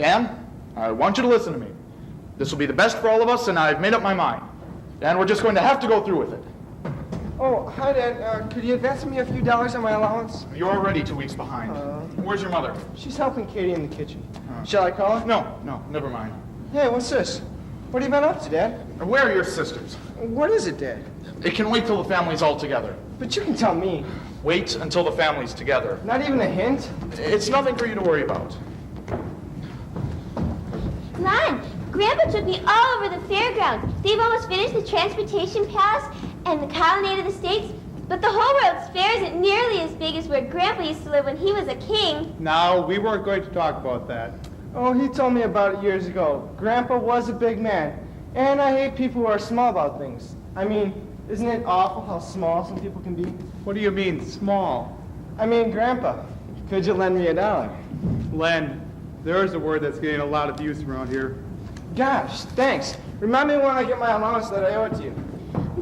Dan, I want you to listen to me. This will be the best for all of us, and I've made up my mind. And we're just going to have to go through with it. Oh, hi, Dad. Could you advance me a few dollars on my allowance? You're already 2 weeks behind. Where's your mother? She's helping Katie in the kitchen. Shall I call her? No, never mind. Hey, what's this? What have you been up to, Dad? Where are your sisters? What is it, Dad? It can wait till the family's all together. But you can tell me. Wait until the family's together. Not even a hint? It's nothing for you to worry about. Lon, Grandpa took me all over the fairgrounds. They've almost finished the transportation palace and the colonnade of the states, but the whole World's Fair isn't nearly as big as where Grandpa used to live when he was a king. No, we weren't going to talk about that. Oh, he told me about it years ago. Grandpa was a big man, and I hate people who are small about things. I mean, isn't it awful how small some people can be? What do you mean, small? I mean, Grandpa, could you lend me $1? Lend. There's a word that's getting a lot of use around here. Gosh, thanks. Remind me when I get my allowance that I owe it to you.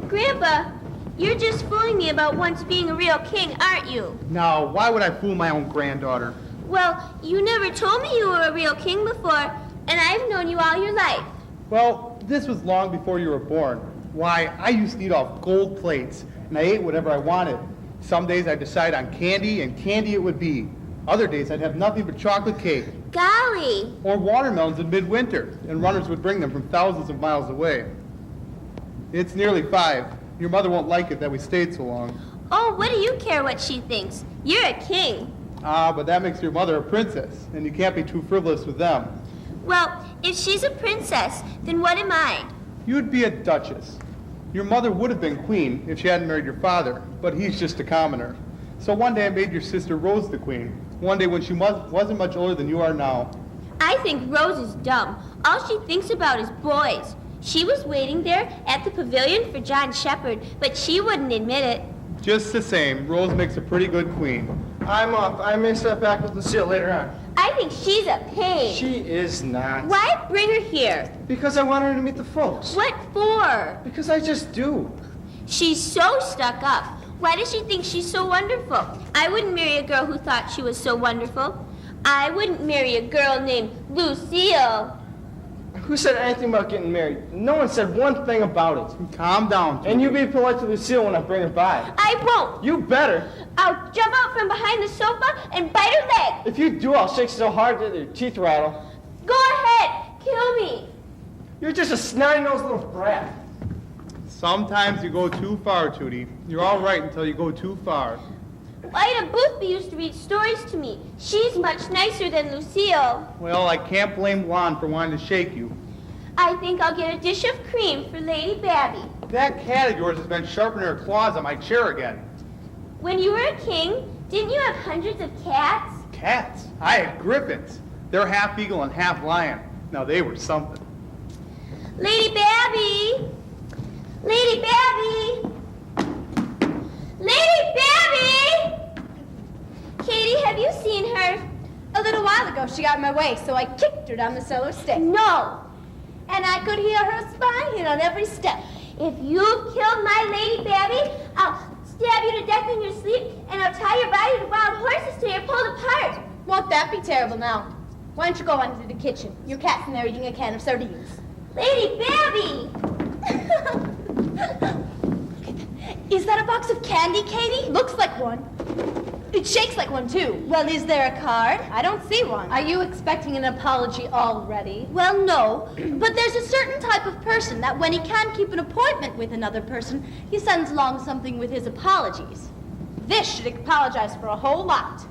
Grandpa, you're just fooling me about once being a real king, aren't you? Now, why would I fool my own granddaughter? Well, you never told me you were a real king before, and I've known you all your life. Well, this was long before you were born. Why, I used to eat off gold plates, and I ate whatever I wanted. Some days I'd decide on candy, and candy it would be. Other days I'd have nothing but chocolate cake. Golly. Or watermelons in midwinter, and runners would bring them from thousands of miles away. It's nearly 5. Your mother won't like it that we stayed so long. Oh, what do you care what she thinks? You're a king. Ah, but that makes your mother a princess, and you can't be too frivolous with them. Well, if she's a princess, then what am I? You'd be a duchess. Your mother would have been queen if she hadn't married your father, but he's just a commoner. So one day I made your sister Rose the queen. One day when she wasn't much older than you are now. I think Rose is dumb. All she thinks about is boys. She was waiting there at the pavilion for John Shepherd, but she wouldn't admit it. Just the same, Rose makes a pretty good queen. I'm off. I may step back with Lucille later on. I think she's a pain. She is not. Why bring her here? Because I want her to meet the folks. What for? Because I just do. She's so stuck up. Why does she think she's so wonderful? I wouldn't marry a girl who thought she was so wonderful. I wouldn't marry a girl named Lucille. Who said anything about getting married? No one said one thing about it. Calm down. And you be polite to Lucille when I bring her by. I won't. You better. I'll jump out from behind the sofa and bite her leg. If you do, I'll shake so hard that your teeth rattle. Go ahead. Kill me. You're just a snotty-nosed little brat. Sometimes you go too far, Tootie. You're all right until you go too far. Ida Boothby used to read stories to me. She's much nicer than Lucille. Well, I can't blame Lon for wanting to shake you. I think I'll get a dish of cream for Lady Babby. That cat of yours has been sharpening her claws on my chair again. When you were a king, didn't you have hundreds of cats? Cats? I had griffins. They're half eagle and half lion. Now they were something. Lady Babby! Lady Babby! Lady Babby! Katie, have you seen her? A little while ago, she got in my way, so I kicked her down the cellar stairs. No! And I could hear her spying on every step. If you've killed my Lady Babby, I'll stab you to death in your sleep, and I'll tie your body to wild horses till you're pulled apart. Won't that be terrible now? Why don't you go on into the kitchen? Your cat's in there eating a can of sardines. Lady Babby! Is that a box of candy, Katie? Looks like one. It shakes like one, too. Well, is there a card? I don't see one. Are you expecting an apology already? Well, no. But there's a certain type of person that when he can't keep an appointment with another person, he sends along something with his apologies. This should apologize for a whole lot.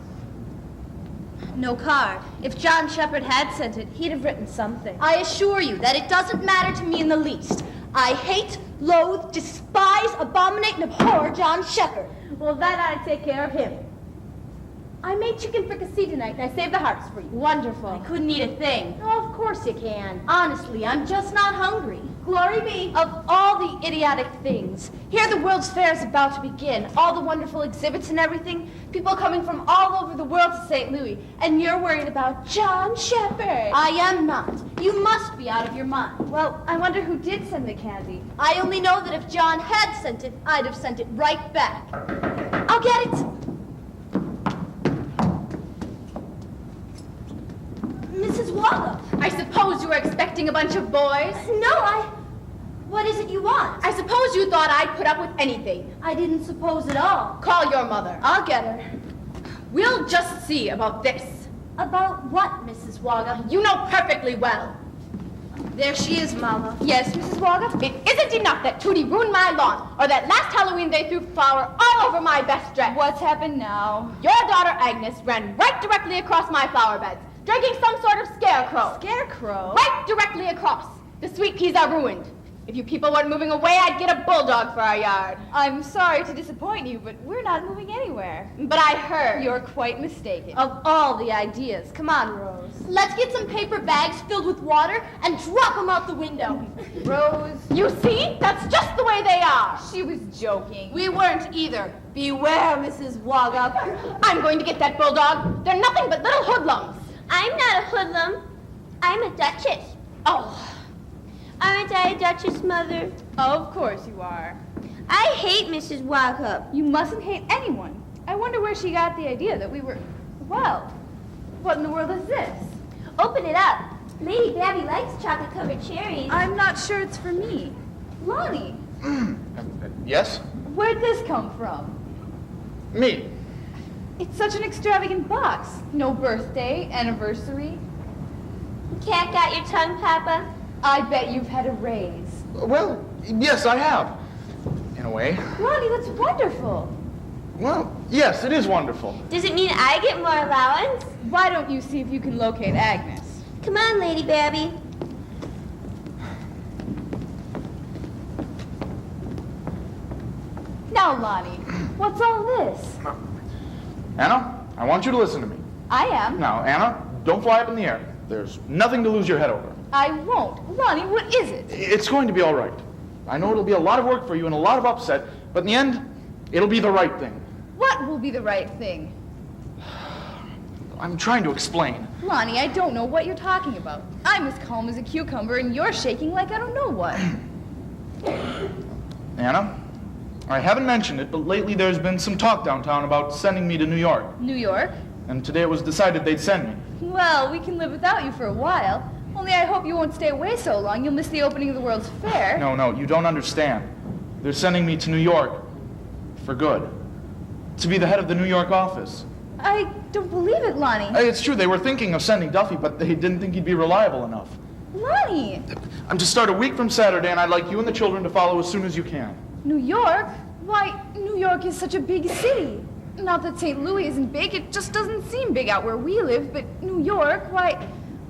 No card. If John Shepherd had sent it, he'd have written something. I assure you that it doesn't matter to me in the least. I hate, loathe, despise, abominate, and abhor John Shepherd. Well, that ought to take care of him. I made chicken fricassee tonight, and I saved the hearts for you. Wonderful. I couldn't eat a thing. Oh, of course you can. Honestly, I'm just not hungry. Glory be. Of all the idiotic things. Here the World's Fair is about to begin. All the wonderful exhibits and everything. People coming from all over the world to St. Louis. And you're worried about John Shepherd. I am not. You must be out of your mind. Well, I wonder who did send the candy. I only know that if John had sent it, I'd have sent it right back. I'll get it. Mrs. Walla. I suppose you were expecting a bunch of boys? No, What is it you want? I suppose you thought I'd put up with anything. I didn't suppose at all. Call your mother. I'll get her. We'll just see about this. About what, Mrs. Wagga? You know perfectly well. There she is, Mama. Yes, Mrs. Wagga? It isn't enough that Tootie ruined my lawn, or that last Halloween they threw flour all over my best dress. What's happened now? Your daughter Agnes ran right directly across my flower beds, dragging some sort of scarecrow. Scarecrow? Right directly across. The sweet peas are ruined. If you people weren't moving away, I'd get a bulldog for our yard. I'm sorry to disappoint you, but we're not moving anywhere. But I heard. You're quite mistaken. Of all the ideas. Come on, Rose. Let's get some paper bags filled with water and drop them out the window. Rose, You see? That's just the way they are. she was joking. We weren't either. Beware, Mrs. Wagga. I'm going to get that bulldog. They're nothing but little hoodlums. I'm not a hoodlum. I'm a duchess. Oh, Aren't I a duchess, Mother? Of course you are. I hate Mrs. Wagga. You mustn't hate anyone. I wonder where she got the idea that we were... Well, what in the world is this? Open it up. Lady Babby likes chocolate-covered cherries. I'm not sure it's for me. Lonnie, Yes? where'd this come from? Me. It's such an extravagant box. No birthday, anniversary. Cat got your tongue, Papa? I bet you've had a raise. Well, yes, I have. In a way. Lonnie, that's wonderful. Well, yes, it is wonderful. Does it mean I get more allowance? Why don't you see if you can locate Agnes? Come on, Lady Babby. Now, Lonnie, what's all this? Anna, I want you to listen to me. I am. Now, Anna, don't fly up in the air. There's nothing to lose your head over. I won't. Lonnie, what is it? It's going to be all right. I know it'll be a lot of work for you and a lot of upset, but in the end, it'll be the right thing. What will be the right thing? I'm trying to explain. Lonnie, I don't know what you're talking about. I'm as calm as a cucumber, and you're shaking like I don't know what. Anna, I haven't mentioned it, but lately there's been some talk downtown about sending me to New York. New York? And today it was decided they'd send me. Well, we can live without you for a while. Only I hope you won't stay away so long you'll miss the opening of the World's Fair. No, you don't understand. They're sending me to New York for good. To be the head of the New York office. I don't believe it, Lonnie. Hey, it's true, they were thinking of sending Duffy, but they didn't think he'd be reliable enough. Lonnie! I'm to start a week from Saturday, and I'd like you and the children to follow as soon as you can. New York? Why, New York is such a big city. Not that St. Louis isn't big, it just doesn't seem big out where we live, but New York, why,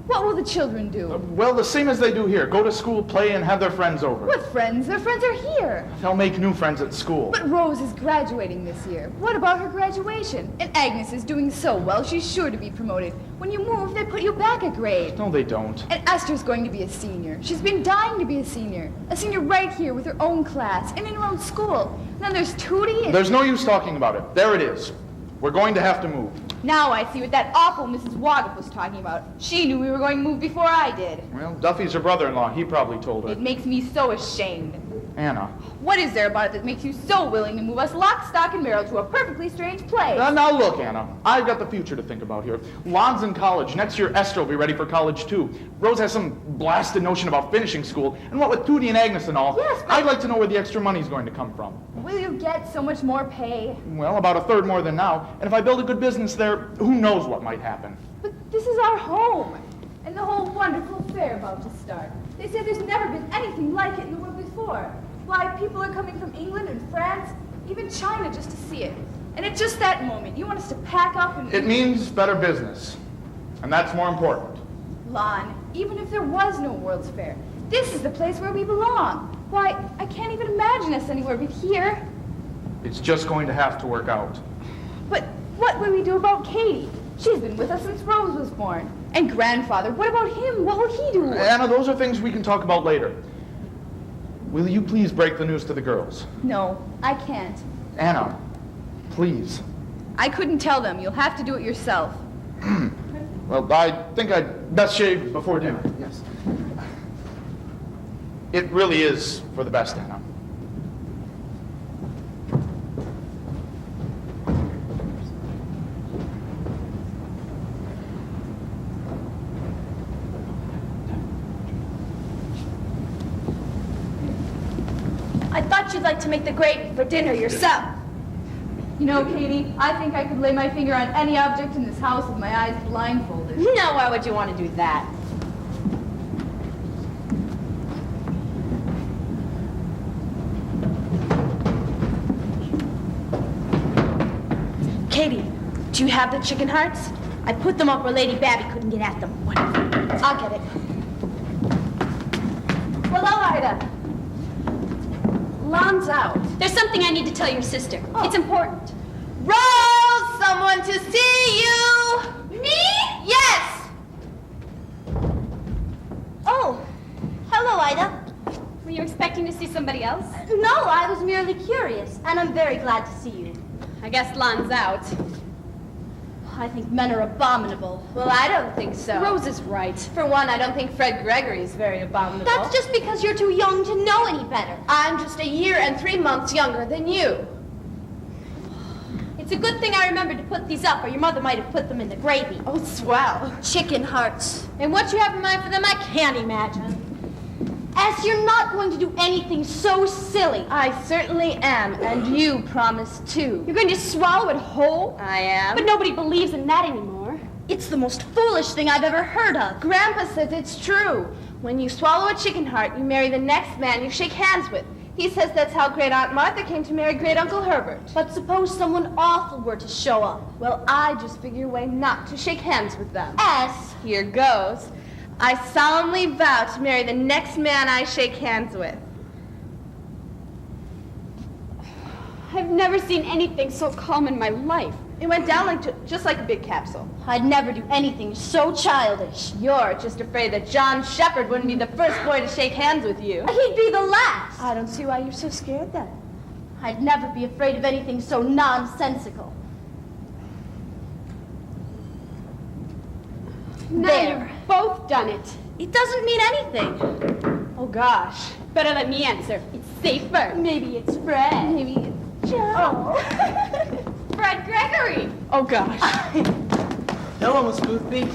what will the children do? Well, the same as they do here. Go to school, play, and have their friends over. What friends? Their friends are here. They'll make new friends at school. But Rose is graduating this year. What about her graduation? And Agnes is doing so well, she's sure to be promoted. When you move, they put you back a grade. No, they don't. And Esther's going to be a senior. She's been dying to be a senior. A senior right here with her own class and in her own school. And then there's Tootie and... There's no use talking about it. There it is. We're going to have to move. Now I see what that awful Mrs. Wagga was talking about. She knew we were going to move before I did. Well, Duffy's her brother-in-law. He probably told her. It makes me so ashamed. Anna. What is there about it that makes you so willing to move us lock, stock, and barrel to a perfectly strange place? Now look, Anna. I've got the future to think about here. Lon's in college. Next year, Esther will be ready for college, too. Rose has some blasted notion about finishing school. And what with Tootie and Agnes and all, Yes, but- I'd like to know where the extra money's going to come from. Will you get so much more pay? Well, about a third more than now. And if I build a good business there, who knows what might happen. But this is our home. And the whole wonderful fair about to start. They say there's never been anything like it in the world before. Why, people are coming from England and France, even China, just to see it. And at just that moment, you want us to pack up and... It means better business. And that's more important. Lon, even if there was no World's Fair, this is the place where we belong. Why, I can't even imagine us anywhere but here. It's just going to have to work out. But what will we do about Katie? She's been with us since Rose was born. And grandfather, what about him? What will he do? Anna, those are things we can talk about later. Will you please break the news to the girls? No, I can't. Anna, please. I couldn't tell them. You'll have to do it yourself. Well, I think I'd best shave before dinner. Yes. It really is for the best, Anna. thought you'd like to make the gravy for dinner yourself. You know, Katie, I think I could lay my finger on any object in this house with my eyes blindfolded. Now, why would you want to do that? Katie, do you have the chicken hearts? I put them up where Lady Babby couldn't get at them. Wonderful. I'll get it. Hello, Ida. Lon's out. There's something I need to tell your sister. Oh. It's important. Rose, someone to see you! Me? Yes! Oh, hello, Ida. Were you expecting to see somebody else? No, I was merely curious, and I'm very glad to see you. I guess Lon's out. I think men are abominable. Well, I don't think so. Rose is right. For one, I don't think Fred Gregory is very abominable. That's just because you're too young to know any better. I'm just a year and 3 months younger than you. It's a good thing I remembered to put these up, or your mother might have put them in the gravy. Oh, swell. Chicken hearts. And what you have in mind for them, I can't imagine. As you're not going to do anything so silly. I certainly am, and you promised too. You're going to swallow it whole? I am. But nobody believes in that anymore. It's the most foolish thing I've ever heard of. Grandpa says it's true. When you swallow a chicken heart, you marry the next man you shake hands with. He says that's how Great Aunt Martha came to marry Great Uncle Herbert. But suppose someone awful were to show up. Well, I just figure a way not to shake hands with them. S. Here goes. I solemnly vow to marry the next man I shake hands with. I've never seen anything so calm in my life. It went down just like a big capsule. I'd never do anything so childish. You're just afraid that John Shepherd wouldn't be the first boy to shake hands with you. He'd be the last. I don't see why you're so scared then. I'd never be afraid of anything so nonsensical. Now There. you've both done it. It doesn't mean anything. Oh gosh. Better let me answer. It's safer. Maybe it's Fred. Maybe it's John. Fred Gregory. Oh gosh. Hello, Miss Boothby.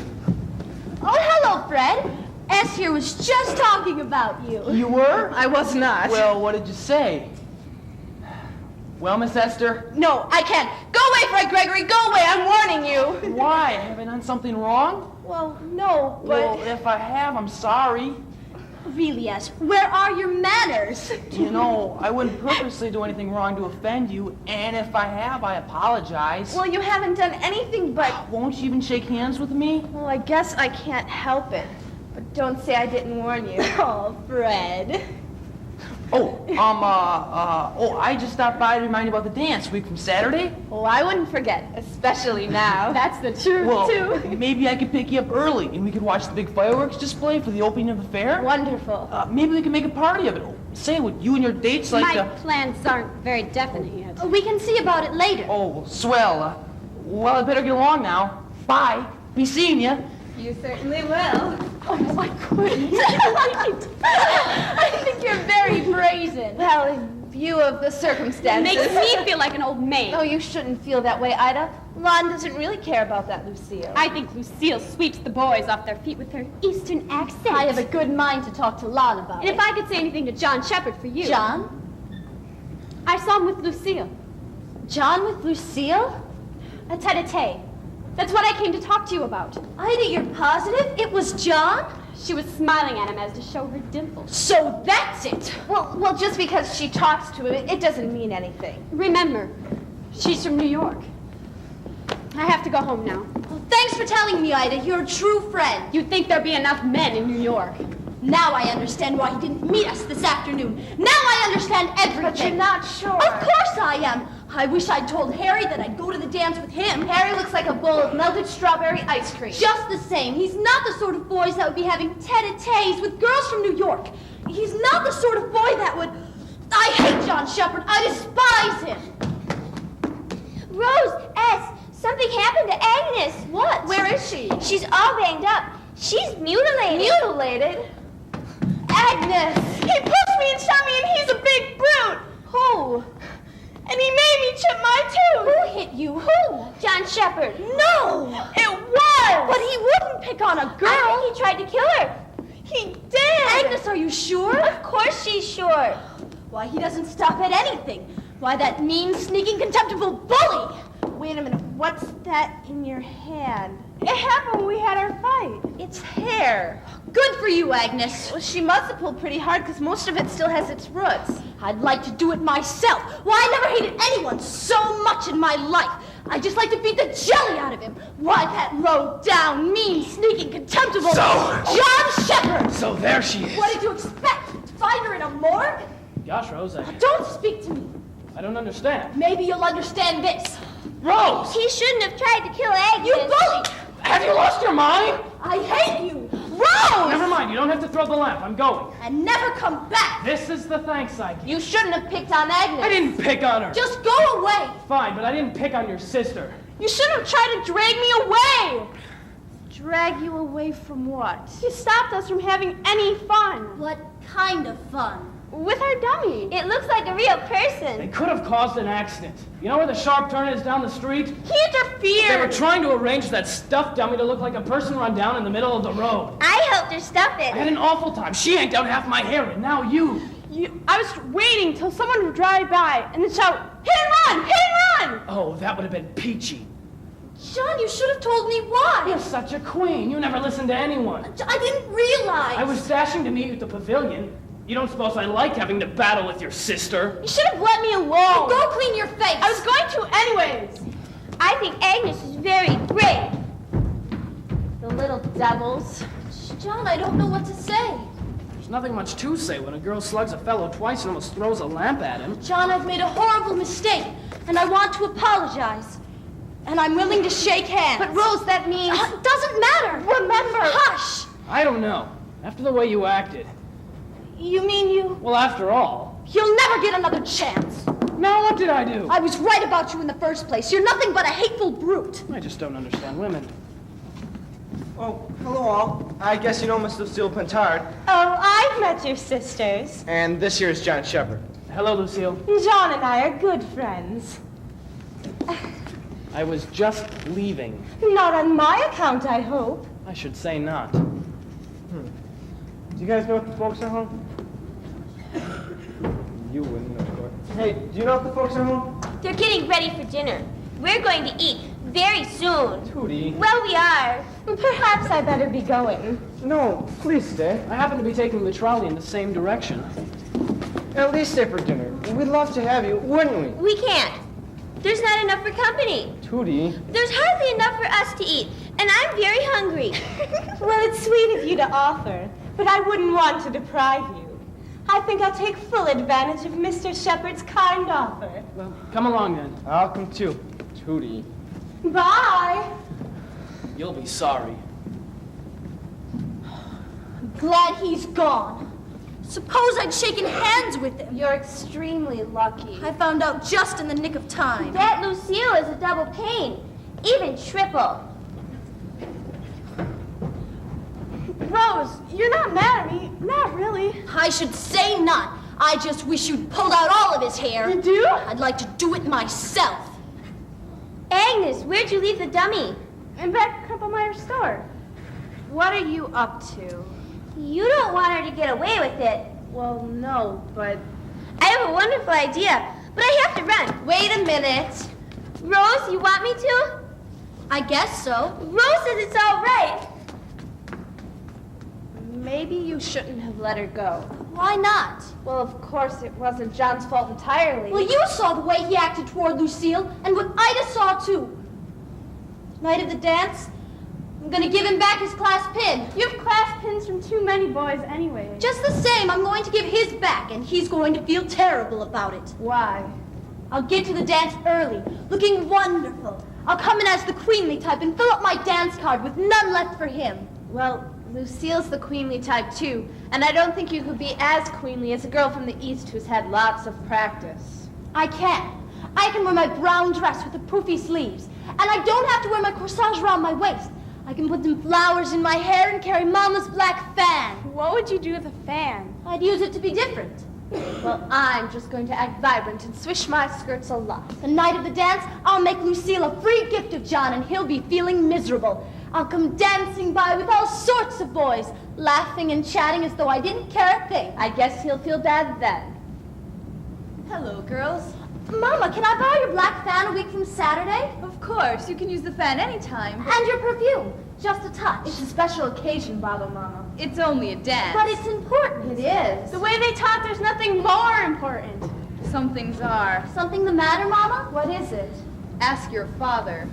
Oh, hello, Fred. S here was just talking about you. You were? I was not. Well, what did you say? Well, Miss Esther? No, I can't. Go away, Fred Gregory. Go away. I'm warning you. Why? Have I done something wrong? Well, no, but... Well, if I have, I'm sorry. Really, S, where are your manners? You know, I wouldn't purposely do anything wrong to offend you, and if I have, I apologize. Well, you haven't done anything but... Won't you even shake hands with me? Well, I guess I can't help it. But don't say I didn't warn you. Oh, Fred. I just stopped by to remind you about the dance week from Saturday. Oh, I wouldn't forget, especially now. That's the truth, Well, too. maybe I could pick you up early and we could watch the big fireworks display for the opening of the fair. Wonderful. Maybe we can make a party of it. Say, would you and your dates like My plans aren't very definite yet. We can see about it later. Oh, swell. Well, I better get along now. Bye. Be seeing you. You certainly will. Oh, I couldn't. I think you're very brazen. Well, in view of the It circumstances... makes me feel like an old maid. No, you shouldn't feel that way, Ida. Lon doesn't really care about that Lucille. I think Lucille sweeps the boys off their feet with her Eastern accent. I have a good mind to talk to Lon about And it. if I could say anything to John Shepherd for you... John? I saw him with Lucille. John with Lucille? A tete-a-tete. That's what I came to talk to you about. Ida, you're positive? It was John? She was smiling at him as to show her dimples. So that's it. Well, just because she talks to him, it doesn't mean anything. Remember, she's from New York. I have to go home now. Well, thanks for telling me, Ida. You're a true friend. You'd think there'd be enough men in New York. Now I understand why you didn't meet us this afternoon. Now I understand everything. But you're not sure. Of course I am. I wish I'd told Harry that I'd go to the dance with him. Harry looks like a bowl of melted strawberry ice cream. Just the same, he's not the sort of boys that would be having tete-a-tetes with girls from New York. He's not the sort of boy that would... I hate John Shepherd. I despise him. Rose, S, something happened to Agnes. What? Where is she? She's all banged up. She's mutilated. Mutilated? Agnes! He pushed me and shot me and he's a big brute! Who? And he made me chip my tooth! Who hit you? Who? John Shepherd. No! It was! But he wouldn't pick on a girl. I think he tried to kill her. He did! Agnes, are you sure? Of course she's sure. Why, he doesn't stop at anything. Why, that mean, sneaking, contemptible bully! Wait a minute, what's that in your hand? It happened when we had our fight. It's hair. Good for you, Agnes. Well, she must have pulled pretty hard because most of it still has its roots. I'd like to do it myself. Why, I never hated anyone so much in my life. I just like to beat the jelly out of him. Why, that low-down, mean, sneaking, contemptible John Shepherd! So there she is. What did you expect? To find her in a morgue? Gosh, Rose, Don't speak to me. I don't understand. Maybe you'll understand this. Rose! He shouldn't have tried to kill Agnes. You bully! Have you lost your mind? I hate you! Rose! Never mind, you don't have to throw the lamp. I'm going. And never come back! This is the thanks I give. You shouldn't have picked on Agnes. I didn't pick on her. Just go away! Fine, but I didn't pick on your sister. You shouldn't have tried to drag me away. Drag you away from what? You stopped us from having any fun. What kind of fun? With our dummy. It looks like a real They person. could have caused an accident. You know where the sharp turn is down the street? He interfered. They were trying to arrange that stuffed dummy to look like a person run down in the middle of the road. I helped her stuff I had it. an awful time. She yanked out half my hair, and now you. I was waiting till someone would drive by and then shout, hit and run, hit and run! Oh, that would have been peachy. John, you should have told me why. You're such a queen. You never listen to anyone. I didn't realize. I was dashing to meet you at the pavilion. You don't suppose I like having to battle with your sister? You should have let me alone. Go clean your face. I was going to anyways. I think Agnes is very brave. The little devils. John, I don't know what to say. There's nothing much to say when a girl slugs a fellow twice and almost throws a lamp at him. John, I've made a horrible mistake, and I want to apologize. And I'm willing to shake hands. But Rose, that means... It doesn't matter. Remember. Hush. I don't know. After the way you acted. You mean you... Well, after all. You'll never get another chance. Now, what did I do? I was right about you in the first place. You're nothing but a hateful brute. I just don't understand women. Oh, hello all. I guess you know Miss Lucille Pentard. Oh, I've met your sisters. And this here is John Shepherd. Hello, Lucille. John and I are good friends. I was just leaving. Not on my account, I hope. I should say not. Do you guys know if the folks are home? You wouldn't, of course. Hey, do you know if the folks are home? They're getting ready for dinner. We're going to eat very soon. Tootie. Well, we are. Perhaps I better be going. No, please stay. I happen to be taking the trolley in the same direction. At least stay for dinner. We'd love to have you, wouldn't we? We can't. There's not enough for company. Tootie. There's hardly enough for us to eat, and I'm very hungry. Well, it's sweet of you to offer, but I wouldn't want to deprive you. I think I'll take full advantage of Mr. Shepherd's kind offer. Well, come along then. I'll come too. Tootie. Bye. You'll be sorry. I'm glad he's gone. Suppose I'd shaken hands with him. You're extremely lucky. I found out just in the nick of time. That Lucille is a double pain, even triple. Rose, you're not mad at me. Not really. I should say not. I just wish you'd pulled out all of his hair. You do? I'd like to do it myself. Agnes, where'd you leave the dummy? I'm back at Krummelmeyer's store. What are you up to? You don't want her to get away with it. Well, no, but... I have a wonderful idea, but I have to run. Wait a minute. Rose, you want me to? I guess so. Rose says it's all right. Maybe you shouldn't have let her go. Why not? Well, of course, it wasn't John's fault entirely. Well, you saw the way he acted toward Lucille, and what Ida saw too. Night of the dance, I'm gonna give him back his class pin. You have class pins from too many boys anyway. Just the same, I'm going to give his back, and he's going to feel terrible about it. Why? I'll get to the dance early, looking wonderful. I'll come in as the queenly type and fill up my dance card with none left for him. Well, Lucille's the queenly type too, and I don't think you could be as queenly as a girl from the East who's had lots of practice. I can. I can wear my brown dress with the poofy sleeves, and I don't have to wear my corsage around my waist. I can put them flowers in my hair and carry Mama's black fan. What would you do with a fan? I'd use it to be different. Well, I'm just going to act vibrant and swish my skirts a lot. The night of the dance, I'll make Lucille a free gift of John, and he'll be feeling miserable. I'll come dancing by with all sorts of boys, laughing and chatting as though I didn't care a thing. I guess he'll feel bad then. Hello, girls. Mama, can I borrow your black fan a week from Saturday? Of course, you can use the fan anytime. And your perfume. Just a touch. It's a special occasion, Baba Mama. It's only a dance. But it's important. It is. The way they taught, there's nothing more important. Some things are. Something the matter, Mama? What is it? Ask your father.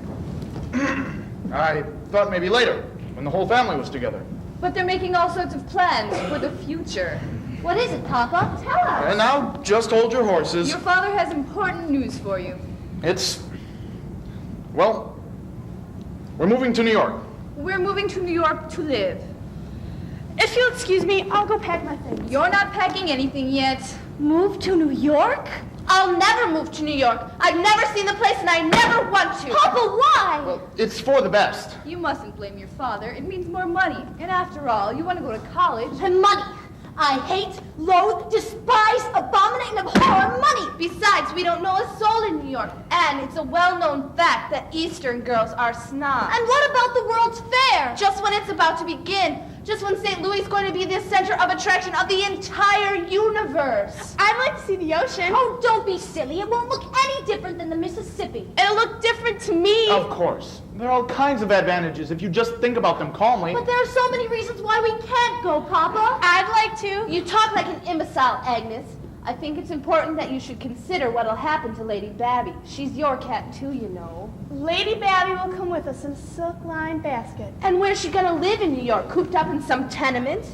I thought maybe later, when the whole family was together. But they're making all sorts of plans for the future. What is it, Papa? Tell us. And now, just hold your horses. Your father has important news for you. Well, we're moving to New York. We're moving to New York to live. If you'll excuse me, I'll go pack my things. You're not packing anything yet. Move to New York? I'll never move to New York. I've never seen the place and I never want to. Papa, why? Well, it's for the best. You mustn't blame your father. It means more money. And after all, you want to go to college. And money. I hate, loathe, despise, abominate, and abhor money. Besides, we don't know a soul in New York. And it's a well-known fact that Eastern girls are snobs. And what about the World's Fair? Just when it's about to begin. Just when St. Louis is going to be the center of attraction of the entire universe. I'd like to see the ocean. Oh, don't be silly. It won't look any different than the Mississippi. It'll look different to me. Of course. There are all kinds of advantages if you just think about them calmly. But there are so many reasons why we can't go, Papa. I'd like to. You talk like an imbecile, Agnes. I think it's important that you should consider what'll happen to Lady Babby. She's your cat too, you know. Lady Babby will come with us in a silk-lined basket. And where's she gonna live in New York? Cooped up in some tenement?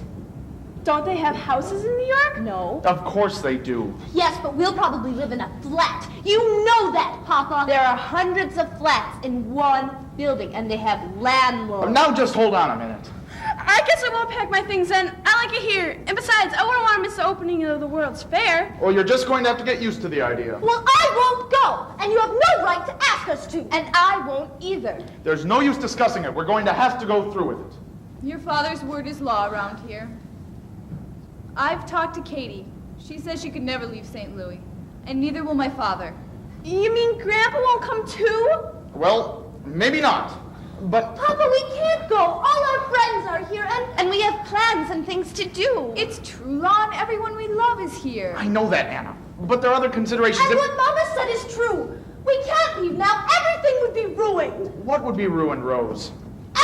Don't they have houses in New York? No. Of course they do. Yes, but we'll probably live in a flat. You know that, Papa. There are hundreds of flats in one building, and they have landlords. Now just hold on a minute. I guess I won't pack my things then. I like it here. And besides, I wouldn't want to miss the opening of the World's Fair. Well, you're just going to have to get used to the idea. Well, I won't go, and you have no right to ask us to. And I won't either. There's no use discussing it. We're going to have to go through with it. Your father's word is law around here. I've talked to Katie. She says she could never leave St. Louis. And neither will my father. You mean Grandpa won't come too? Well, maybe not. But... Papa, we can't go. All our friends are here, and we have plans and things to do. It's true, Lon. Everyone we love is here. I know that, Anna. But there are other considerations. And what Mama said is true. We can't leave now. Everything would be ruined. What would be ruined, Rose?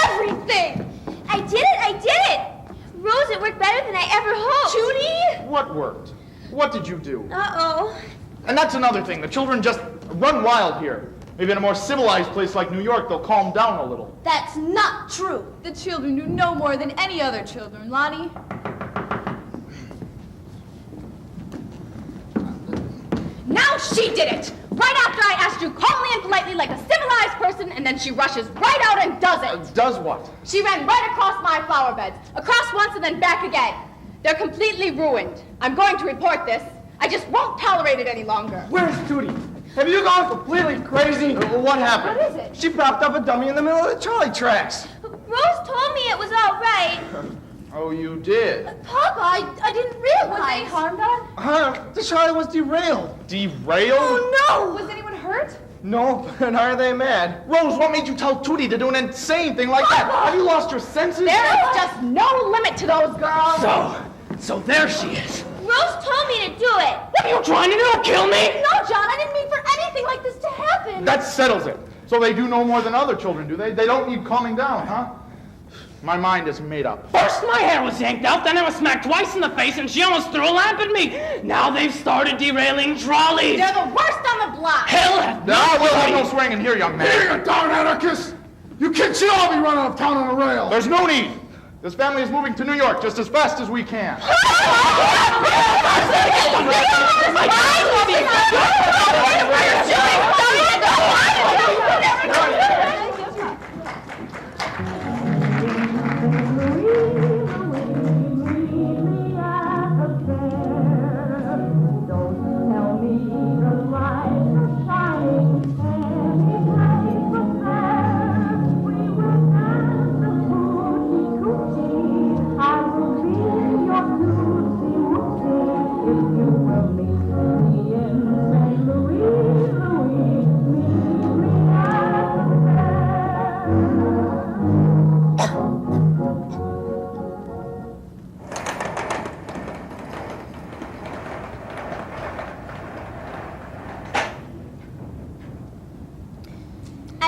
Everything! I did it! Rose, it worked better than I ever hoped. Judy? What worked? What did you do? Uh-oh. And that's another thing. The children just run wild here. Maybe in a more civilized place like New York, they'll calm down a little. That's not true. The children do no more than any other children, Lonnie. Now she did it! Right after I asked you calmly and politely like a civilized person, and then she rushes right out and does it! Does what? She ran right across my flower beds. Across once and then back again. They're completely ruined. I'm going to report this. I just won't tolerate it any longer. Where's Tootie? Have you gone completely crazy? What happened? What is it? She propped up a dummy in the middle of the trolley tracks. Rose told me it was all right. Oh, you did? Papa, I didn't realize. Was any harm done? The trolley was derailed. Derailed? Oh, Was anyone hurt? No, and are they mad? Rose, what made you tell Tootie to do an insane thing like that? Have you lost your senses? There is just no limit to those girls. So there she is. Rose told me to do it. What are you trying to do? Kill me? No, John, I didn't mean for anything like this to happen. That settles it. So they do no more than other children, do they? They don't need calming down, huh? My mind is made up. First my hair was yanked out, then I was smacked twice in the face, and she almost threw a lamp at me. Now they've started derailing trolleys. They're the worst on the block. Hell have Now we'll have no swearing in here, young man. Here, you darn anarchist! You kids should all be running out of town on a rail. There's no need. This family is moving to New York just as fast as we can.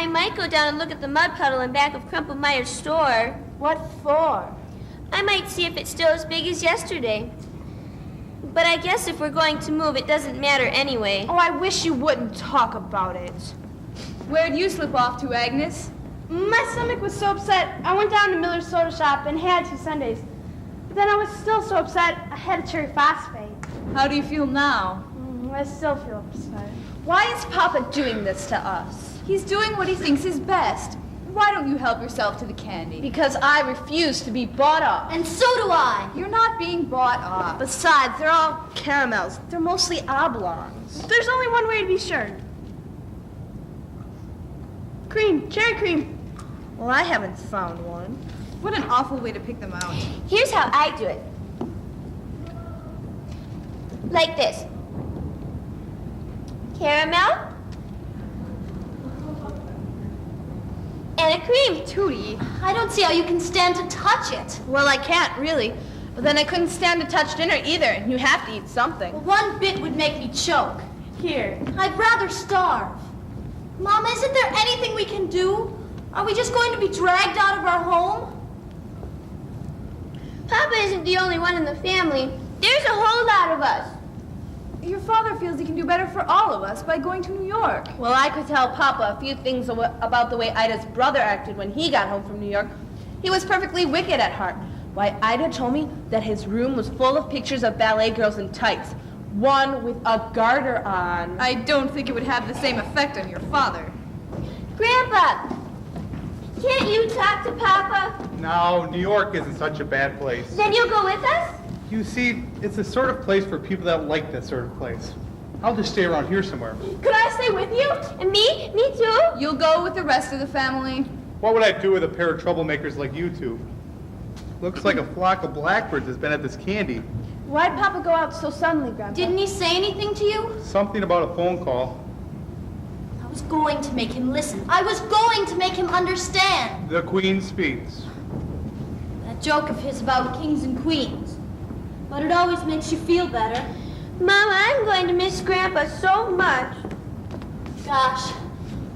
I might go down and look at the mud puddle in back of Crumple Meyer's store. What for? I might see if it's still as big as yesterday. But I guess if we're going to move, it doesn't matter anyway. Oh, I wish you wouldn't talk about it. Where'd you slip off to, Agnes? My stomach was so upset, I went down to Miller's soda shop and had 2 sundaes. But then I was still so upset, I had a cherry phosphate. How do you feel now? I still feel upset. Why is Papa doing this to us? He's doing what he thinks is best. Why don't you help yourself to the candy? Because I refuse to be bought off. And so do I. You're not being bought off. Besides, they're all caramels. They're mostly oblongs. There's only one way to be sure. Cream, cherry cream. Well, I haven't found one. What an awful way to pick them out. Here's how I do it. Like this. Caramel. And a cream. Tootie. I don't see how you can stand to touch it. Well, I can't, really. But then I couldn't stand to touch dinner either, and you have to eat something. One bit would make me choke. Here. I'd rather starve. Mom, isn't there anything we can do? Are we just going to be dragged out of our home? Papa isn't the only one in the family. There's a whole lot of us. Your father feels he can do better for all of us by going to New York. Well, I could tell Papa a few things about the way Ida's brother acted when he got home from New York. He was perfectly wicked at heart. Why, Ida told me that his room was full of pictures of ballet girls in tights, one with a garter on. I don't think it would have the same effect on your father. Grandpa, can't you talk to Papa? No, New York isn't such a bad place. Then you'll go with us? You see, it's the sort of place for people that like that sort of place. I'll just stay around here somewhere. Could I stay with you? And me? Me too? You'll go with the rest of the family. What would I do with a pair of troublemakers like you two? Looks like a flock of blackbirds has been at this candy. Why'd Papa go out so suddenly, Grandpa? Didn't he say anything to you? Something about a phone call. I was going to make him listen. I was going to make him understand. The Queen speaks. That joke of his about kings and queens. But it always makes you feel better. Mama, I'm going to miss Grandpa so much. Gosh,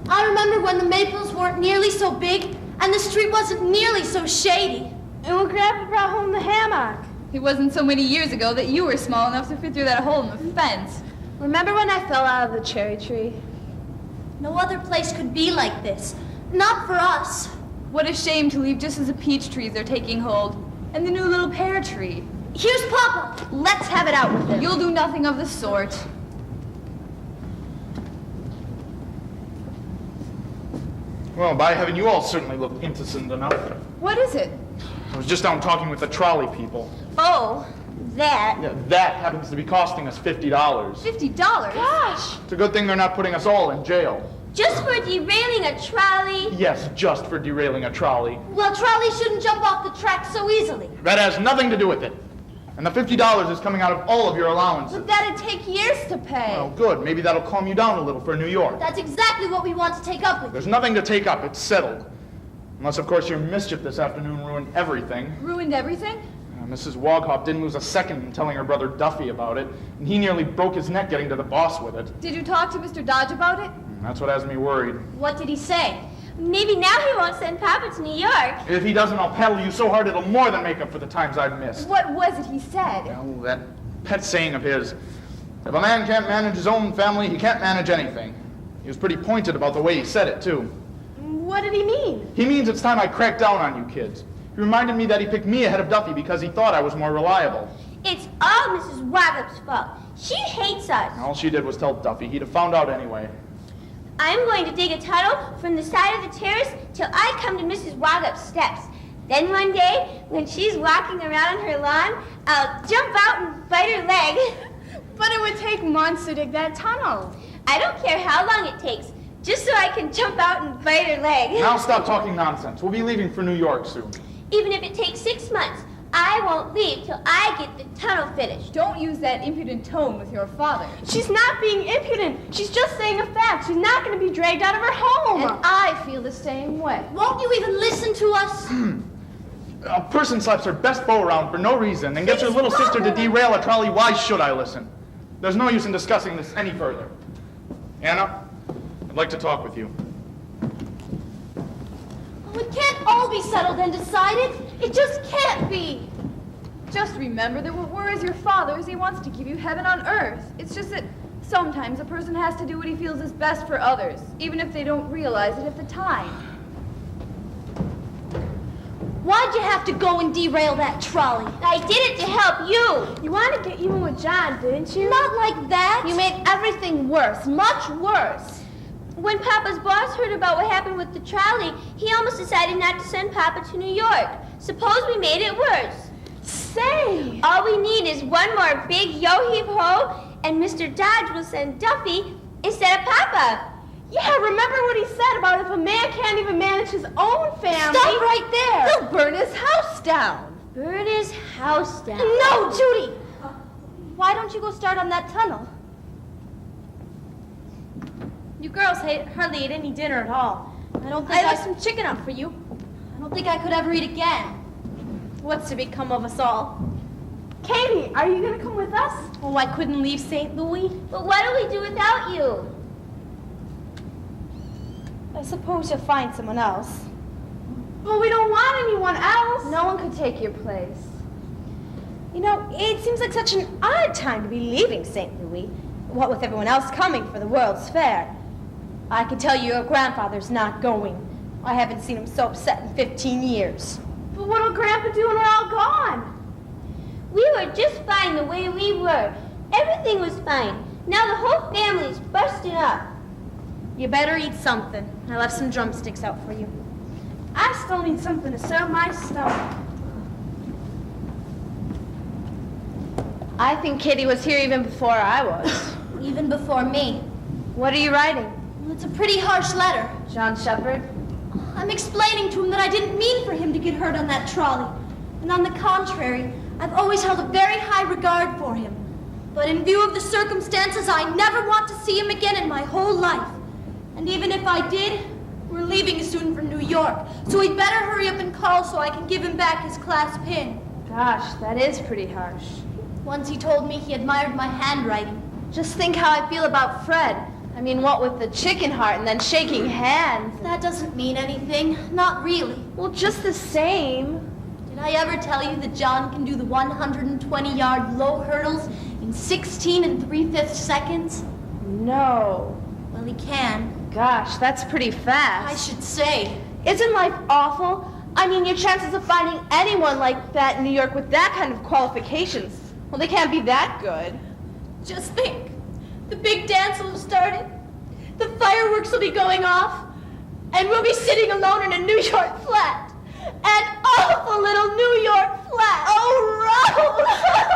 I remember when the maples weren't nearly so big and the street wasn't nearly so shady. And when Grandpa brought home the hammock. It wasn't so many years ago that you were small enough to fit through that hole in the fence. Remember when I fell out of the cherry tree? No other place could be like this. Not for us. What a shame to leave just as the peach trees are taking hold. And the new little pear tree. Here's Papa. Let's have it out with him. You'll do nothing of the sort. Well, by heaven, you all certainly look innocent enough. What is it? I was just down talking with the trolley people. Oh, that. Yeah, that happens to be costing us $50. $50? Gosh, It's a good thing they're not putting us all in jail. just for derailing a trolley. Yes, just for derailing a trolley. Well, trolleys shouldn't jump off the track so easily. That has nothing to do with it. And the $50 is coming out of all of your allowances. But that'd take years to pay. Well, good. Maybe that'll calm you down a little for New York. That's exactly what we want to take up with you. There's nothing to take up. It's settled. Unless, of course, your mischief this afternoon ruined everything. Ruined everything? Mrs. Woghoff didn't lose a second in telling her brother Duffy about it, and he nearly broke his neck getting to the boss with it. Did you talk to Mr. Dodge about it? That's what has me worried. What did he say? Maybe now he won't send Papa to New York. If he doesn't, I'll paddle you so hard it'll more than make up for the times I've missed. What was it he said? Oh, that pet saying of his. If a man can't manage his own family, he can't manage anything. He was pretty pointed about the way he said it, too. What did he mean? He means it's time I cracked down on you kids. He reminded me that he picked me ahead of Duffy because he thought I was more reliable. It's all Mrs. Wagop's fault. She hates us. All she did was tell Duffy. He'd have found out anyway. I'm going to dig a tunnel from the side of the terrace till I come to Mrs. Wagop's steps. Then one day, when she's walking around on her lawn, I'll jump out and bite her leg. But it would take months to dig that tunnel. I don't care how long it takes, just so I can jump out and bite her leg. Now stop talking nonsense. We'll be leaving for New York soon. Even if it takes 6 months, I won't leave till I get the tunnel finished. Don't use that impudent tone with your father. She's not being impudent. She's just saying a fact. She's not going to be dragged out of her home. And I feel the same way. Won't you even listen to us? A person slaps her best beau around for no reason and gets her little sister to derail a trolley. Why should I listen? There's no use in discussing this any further. Anna, I'd like to talk with you. It can't all be settled and decided. It just can't be. Just remember that what worries your father is he wants to give you heaven on earth. It's just that sometimes a person has to do what he feels is best for others, even if they don't realize it at the time. Why'd you have to go and derail that trolley? I did it to help you. You wanted to get even with John, didn't you? Not like that. You made everything worse, much worse. When Papa's boss heard about what happened with the trolley, he almost decided not to send Papa to New York. Suppose we made it worse. Say! All we need is one more big yo-heave-ho, and Mr. Dodge will send Duffy instead of Papa. Yeah, remember what he said about if a man can't even manage his own family. Stop right there. He'll burn his house down. Burn his house down. No, Judy. Why don't you go start on that tunnel? You girls hardly ate any dinner at all. I don't think I left some chicken out for you. I don't think I could ever eat again. What's to become of us all? Katie, are you gonna come with us? Oh, I couldn't leave St. Louis. But what do we do without you? I suppose you'll find someone else. But we don't want anyone else. No one could take your place. You know, it seems like such an odd time to be leaving St. Louis. What with everyone else coming for the World's Fair. I can tell you your grandfather's not going. I haven't seen him so upset in 15 years. But what'll Grandpa do when we're all gone? We were just fine the way we were. Everything was fine. Now the whole family's busted up. You better eat something. I left some drumsticks out for you. I still need something to settle my stomach. I think Kitty was here even before I was. Even before me. What are you writing? Well, it's a pretty harsh letter. John Shepherd? I'm explaining to him that I didn't mean for him to get hurt on that trolley. And on the contrary, I've always held a very high regard for him. But in view of the circumstances, I never want to see him again in my whole life. And even if I did, we're leaving soon for New York. So he'd better hurry up and call so I can give him back his class pin. Gosh, that is pretty harsh. Once he told me he admired my handwriting. Just think how I feel about Fred. I mean, what with the chicken heart and then shaking hands. That doesn't mean anything. Not really. Well, just the same. Did I ever tell you that John can do the 120-yard low hurdles in 16 3/5 seconds? No. Well, he can. Gosh, that's pretty fast. I should say. Isn't life awful? I mean, your chances of finding anyone like that in New York with that kind of qualifications, well, they can't be that good. Just think. The big dance will have started. The fireworks will be going off. And we'll be sitting alone in a New York flat. An awful little New York flat. Oh,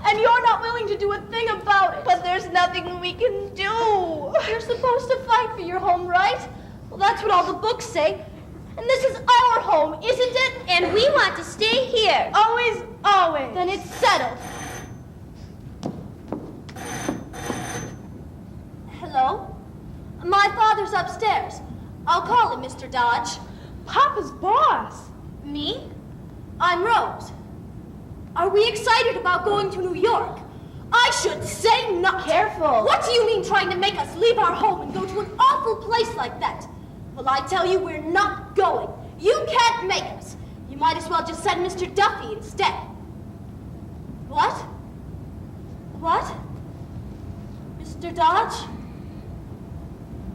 And you're not willing to do a thing about it. but there's nothing we can do. You're supposed to fight for your home, right? Well, that's what all the books say. And this is our home, isn't it? And we want to stay here. Always, always. Then it's settled. Hello? My father's upstairs. I'll call him, Mr. Dodge. Papa's boss. Me? I'm Rose. Are we excited about going to New York? I should say not. Careful. What do you mean trying to make us leave our home and go to an awful place like that? Well, I tell you, we're not going. You can't make us. You might as well just send Mr. Duffy instead. What? What? Mr. Dodge?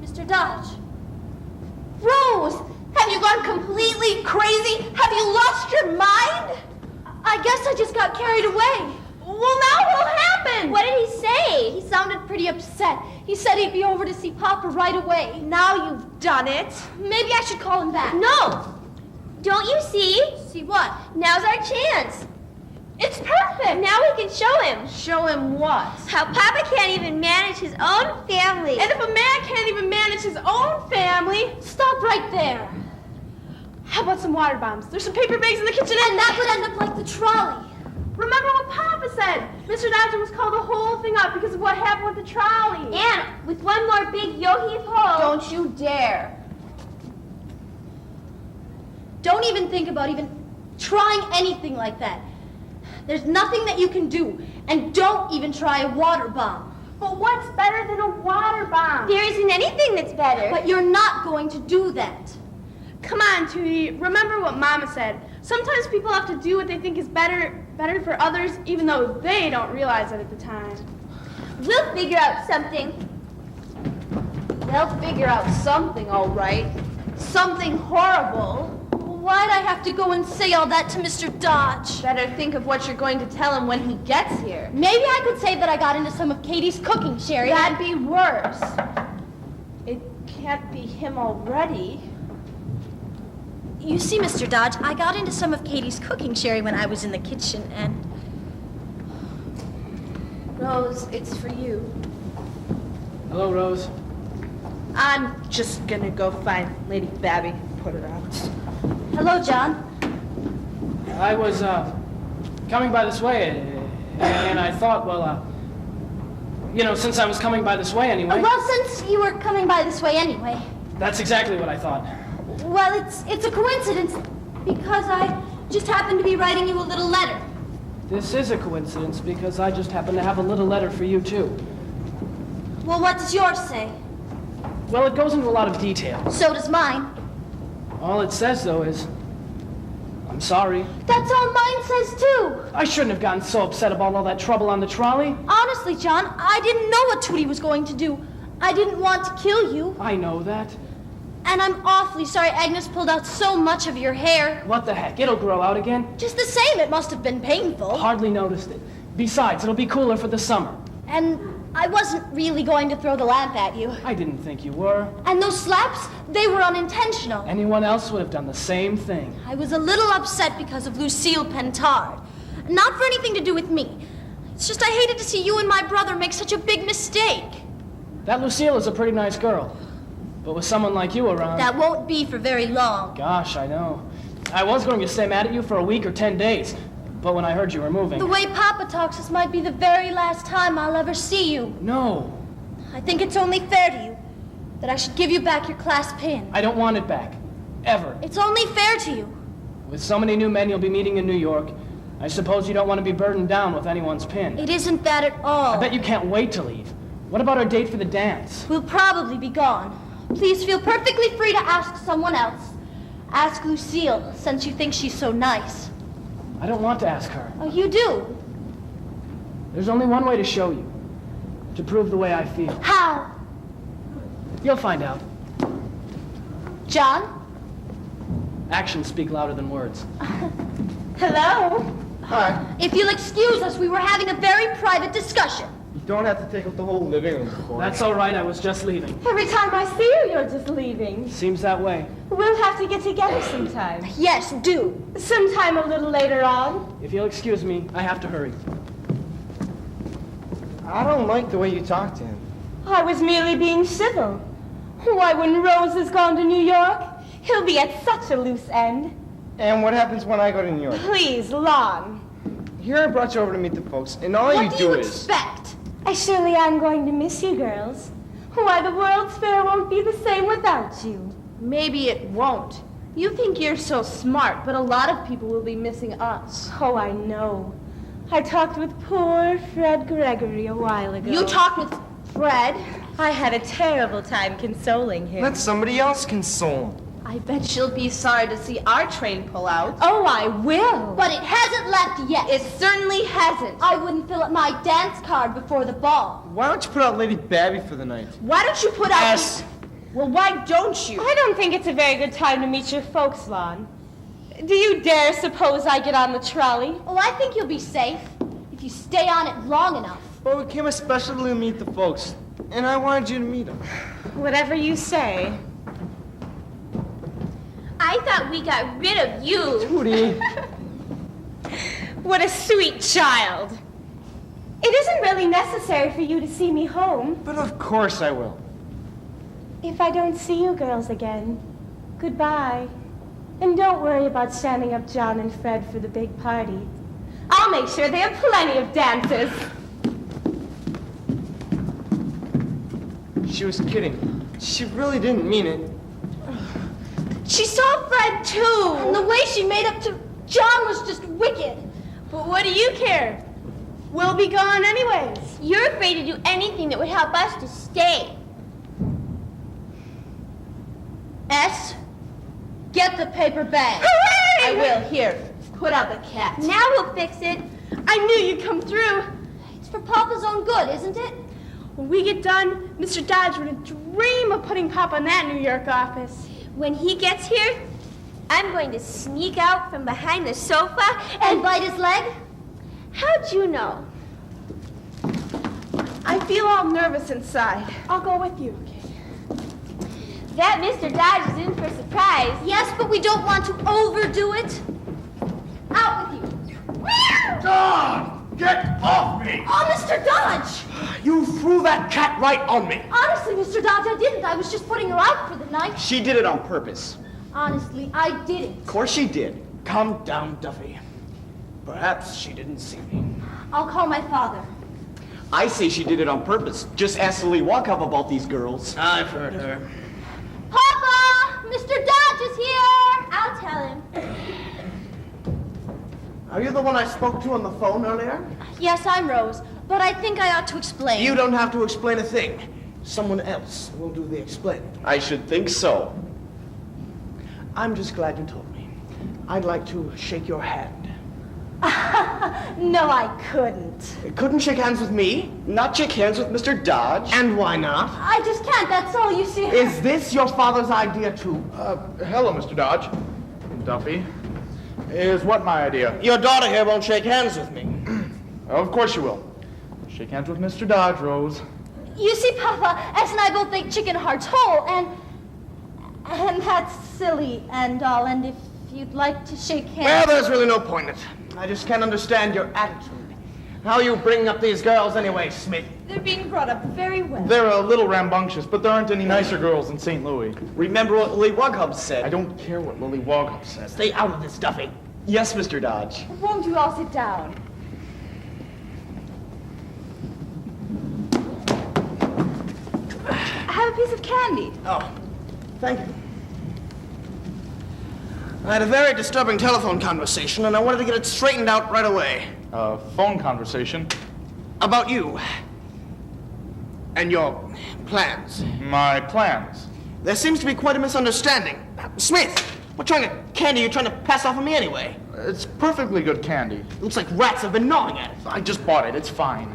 Mr. Dodge? Rose, have you gone completely crazy? Have you lost your mind? I guess I just got carried away. Well, now what'll happen? What did he say? He sounded pretty upset. He said he'd be over to see Papa right away. Now you've done it. Maybe I should call him back. No. Don't you see? See what? Now's our chance. It's perfect. Now we can show him Show him what? how Papa can't even manage his own family. And if a man can't even manage his own family, Stop right there. how about some water bombs? There's some paper bags in the kitchen And that would end up like the trolley. Remember what Papa said? Mr. Dodger was called the whole thing up because of what happened with the trolley. And with one more big yo-heave-ho. Don't you dare. Don't even think about even trying anything like that. There's nothing that you can do. And don't even try a water bomb. But what's better than a water bomb? There isn't anything that's better. But you're not going to do that. Come on, Tootie. Remember what Mama said. Sometimes people have to do what they think is better for others, even though they don't realize it at the time. We'll figure out something. They'll figure out something, all right. Something horrible. Why'd I have to go and say all that to Mr. Dodge? Better think of what you're going to tell him when he gets here. Maybe I could say that I got into some of Katie's cooking, Sherry. That'd be worse. It can't be him already. You see, Mr. Dodge, I got into some of Katie's cooking, Sherry, when I was in the kitchen, and... Rose, it's for you. Hello, Rose. I'm just gonna go find Lady Babby and put her out. Hello, John. I was, coming by this way, and I thought, well, since I was coming by this way anyway... Well, since you were coming by this way anyway... That's exactly what I thought. Well, it's a coincidence, because I just happened to be writing you a little letter. This is a coincidence, because I just happen to have a little letter for you, too. Well, what does yours say? Well, it goes into a lot of detail. So does mine. All it says, though, is, I'm sorry. That's all mine says, too. I shouldn't have gotten so upset about all that trouble on the trolley. Honestly, John, I didn't know what Tootie was going to do. I didn't want to kill you. I know that. And I'm awfully sorry Agnes pulled out so much of your hair. What the heck? It'll grow out again. Just the same, it must have been painful. Hardly noticed it. Besides, it'll be cooler for the summer. And I wasn't really going to throw the lamp at you. I didn't think you were. And those slaps, they were unintentional. Anyone else would have done the same thing. I was a little upset because of Lucille Pentard. Not for anything to do with me. It's just I hated to see you and my brother make such a big mistake. That Lucille is a pretty nice girl. But with someone like you around... That won't be for very long. Gosh, I know. I was going to stay mad at you for a week or 10 days. But when I heard you were moving... The way Papa talks, this might be the very last time I'll ever see you. No. I think it's only fair to you that I should give you back your class pin. I don't want it back. Ever. It's only fair to you. With so many new men you'll be meeting in New York, I suppose you don't want to be burdened down with anyone's pin. It isn't that at all. I bet you can't wait to leave. What about our date for the dance? We'll probably be gone. Please feel perfectly free to ask someone else. Ask Lucille, since you think she's so nice. I don't want to ask her. Oh, you do? There's only one way to show you. To prove the way I feel. How? You'll find out. John? Actions speak louder than words. Hello? Hi. If you'll excuse us, we were having a very private discussion. You don't have to take up the whole living room for That's all right, I was just leaving. Every time I see you, you're just leaving. Seems that way. We'll have to get together sometime. Yes, do. Sometime a little later on. If you'll excuse me, I have to hurry. I don't like the way you talk to him. I was merely being civil. Why, when Rose has gone to New York, he'll be at such a loose end. And what happens when I go to New York? Please, Lon. Here I brought you over to meet the folks, and all What do you is... expect? I surely am going to miss you girls. Why, the World's Fair won't be the same without you. Maybe it won't. You think you're so smart, but a lot of people will be missing us. Oh, I know. I talked with poor Fred Gregory a while ago. You talked with Fred? I had a terrible time consoling him. Let somebody else console him. I bet she'll be sorry to see our train pull out. Oh, I will. But it hasn't left yet. It certainly hasn't. I wouldn't fill up my dance card before the ball. Why don't you put out Lady Babby for the night? Why don't you put out... Yes. Well, why don't you? I don't think it's a very good time to meet your folks, Lon. Do you dare suppose I get on the trolley? Oh, I think you'll be safe if you stay on it long enough. Well, we came especially to meet the folks, and I wanted you to meet them. Whatever you say. I thought we got rid of you. Tootie. What a sweet child. It isn't really necessary for you to see me home. But of course I will. If I don't see you girls again, goodbye. And don't worry about standing up John and Fred for the big party. I'll make sure they have plenty of dances. She was kidding. She really didn't mean it. She saw Fred too, and the way she made up to John was just wicked. But what do you care? We'll be gone anyways. You're afraid to do anything that would help us to stay. S, get the paper bag. Hooray! I will. Here, put out the cat. Now we'll fix it. I knew you'd come through. It's for Papa's own good, isn't it? When we get done, Mr. Dodge would dream of putting Papa in that New York office. When he gets here, I'm going to sneak out from behind the sofa and bite his leg. How'd you know? I feel all nervous inside. I'll go with you. That Mr. Dodge is in for a surprise. Yes, but we don't want to overdo it. Out with you. Don, get off me! Oh, Mr. Dodge! You threw that cat right on me. Honestly, Mr. Dodge, I didn't. I was just putting her out for the night. She did it on purpose. Honestly, I didn't. Of course she did. Calm down, Duffy. Perhaps she didn't see me. I'll call my father. I say she did it on purpose. Just ask Lily Walkup about these girls. I've heard her. Papa! Mr. Dodge is here! I'll tell him. Are you the one I spoke to on the phone earlier? Yes, I'm Rose, but I think I ought to explain. You don't have to explain a thing. Someone else will do the explaining. I should think so. I'm just glad you told me. I'd like to shake your hand. No, I couldn't. Couldn't shake hands with me? Not shake hands with Mr. Dodge. And why not? I just can't, that's all, you see. Is this your father's idea too? Hello, Mr. Dodge. Duffy. Is what my idea? Your daughter here won't shake hands with me. Of course you will. Shake hands with Mr. Dodge, Rose. You see, Papa, S and I both think chicken heart's whole, and that's silly and all, and if you'd like to shake hands... Well, there's really no point in it. I just can't understand your attitude. How are you bringing up these girls anyway, Smith? They're being brought up very well. They're a little rambunctious, but there aren't any nicer girls in St. Louis. Remember what Lily Walkup said. I don't care what Lily Walkup says. Stay out of this, Duffy. Yes, Mr. Dodge. Won't you all sit down? Have a piece of candy. Oh, thank you. I had a very disturbing telephone conversation, and I wanted to get it straightened out right away. Phone conversation. About you. And your plans. My plans. There seems to be quite a misunderstanding. Smith, what kind of candy are you trying to pass off on me anyway? It's perfectly good candy. Looks like rats have been gnawing at it. I just bought it. It's fine.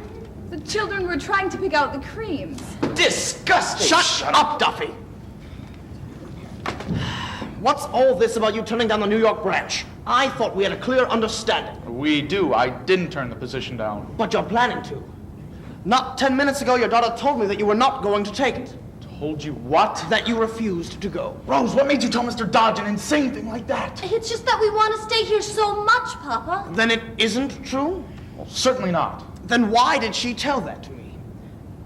The children were trying to pick out the creams. Disgusting! Shut up, Duffy! What's all this about you turning down the New York branch? I thought we had a clear understanding. We do. I didn't turn the position down. But you're planning to. Not 10 minutes ago, your daughter told me that you were not going to take it. Told you what? That you refused to go. Rose, what made you tell Mr. Dodge an insane thing like that? It's just that we want to stay here so much, Papa. Then it isn't true? Well, certainly not. Then why did she tell that to me?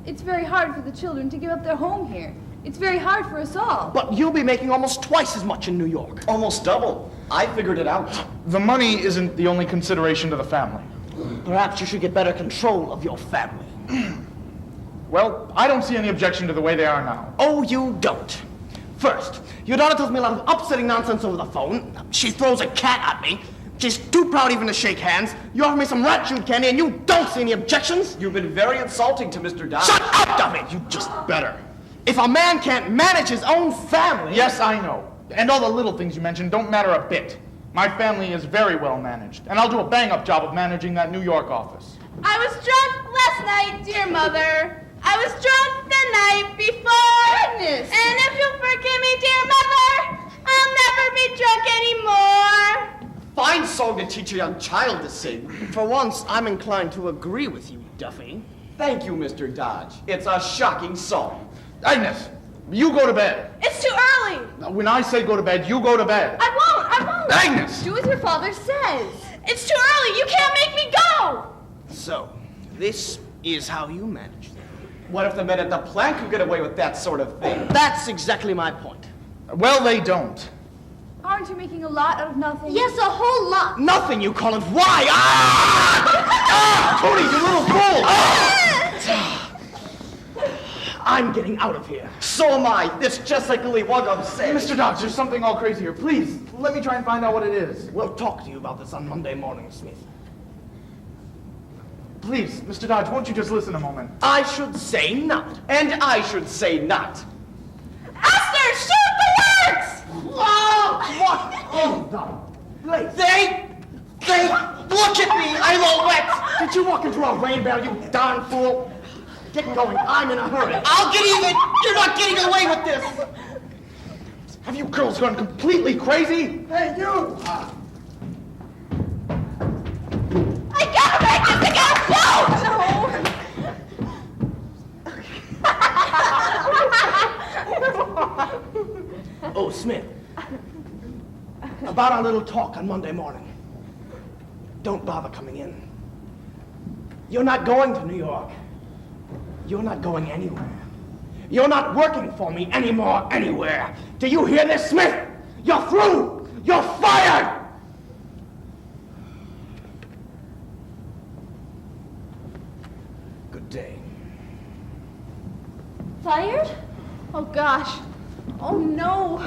It's very hard for the children to give up their home here. It's very hard for us all. But you'll be making almost twice as much in New York. Almost double. I figured it out. The money isn't the only consideration to the family. Perhaps you should get better control of your family. Well, I don't see any objection to the way they are now. Oh, you don't. First, your daughter tells me a lot of upsetting nonsense over the phone. She throws a cat at me. She's too proud even to shake hands. You offer me some rat chewed candy and you don't see any objections? You've been very insulting to Mr. Dodge. Shut up, Duffy! You just better. If a man can't manage his own family... Yes, I know. And all the little things you mentioned don't matter a bit. My family is very well managed, and I'll do a bang-up job of managing that New York office. I was drunk last night, dear mother. I was drunk the night before. Goodness. And if you'll forgive me, dear mother, I'll never be drunk anymore. Fine song to teach a young child to sing. For once, I'm inclined to agree with you, Duffy. Thank you, Mr. Dodge. It's a shocking song. Agnes, you go to bed. It's too early. Now, when I say go to bed, you go to bed. I won't. Agnes! Do as your father says. It's too early. You can't make me go. So, this is how you manage them. What if the men at the plant could get away with that sort of thing? That's exactly my point. Well, they don't. Aren't you making a lot out of nothing? Yes, a whole lot. Nothing, you call it. Why? Ah! Tony, you little fool! I'm getting out of here. So am I. It's just like Lily Walkup said. Mr. Dodge, there's something all crazy here. Please, let me try and find out what it is. We'll talk to you about this on Monday morning, Smith. Please, Mr. Dodge, won't you just listen a moment? I should say not. And I should say not. Esther, shoot the works! Oh, what? Oh, no. They, look at me. I'm all wet. Did you walk into a rain barrel, you darn fool? Get going. I'm in a hurry. I'll get even. You're not getting away with this. Have you girls gone completely crazy? Hey, you. I gotta make this! I gotta float! Oh, Smith. About our little talk on Monday morning. Don't bother coming in. You're not going to New York. You're not going anywhere. You're not working for me anymore anywhere. Do you hear this, Smith? You're through. You're fired. Good day. Fired? Oh, gosh. Oh, no.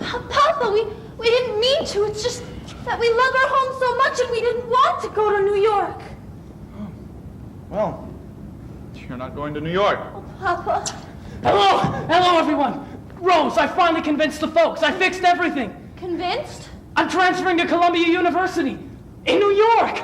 Papa, we didn't mean to. It's just that we love our home so much and we didn't want to go to New York. Well, you're not going to New York. Oh, Papa. Hello, everyone. Rose, I finally convinced the folks. I fixed everything. Convinced? I'm transferring to Columbia University in New York.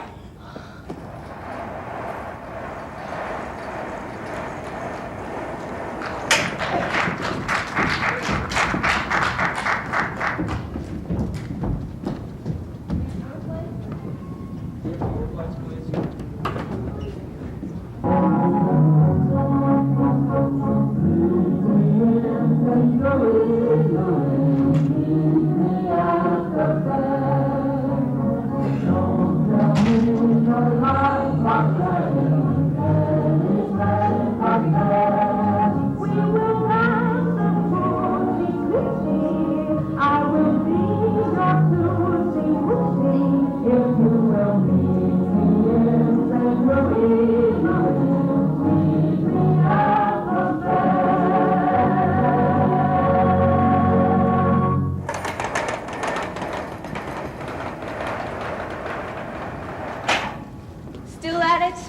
Still at it?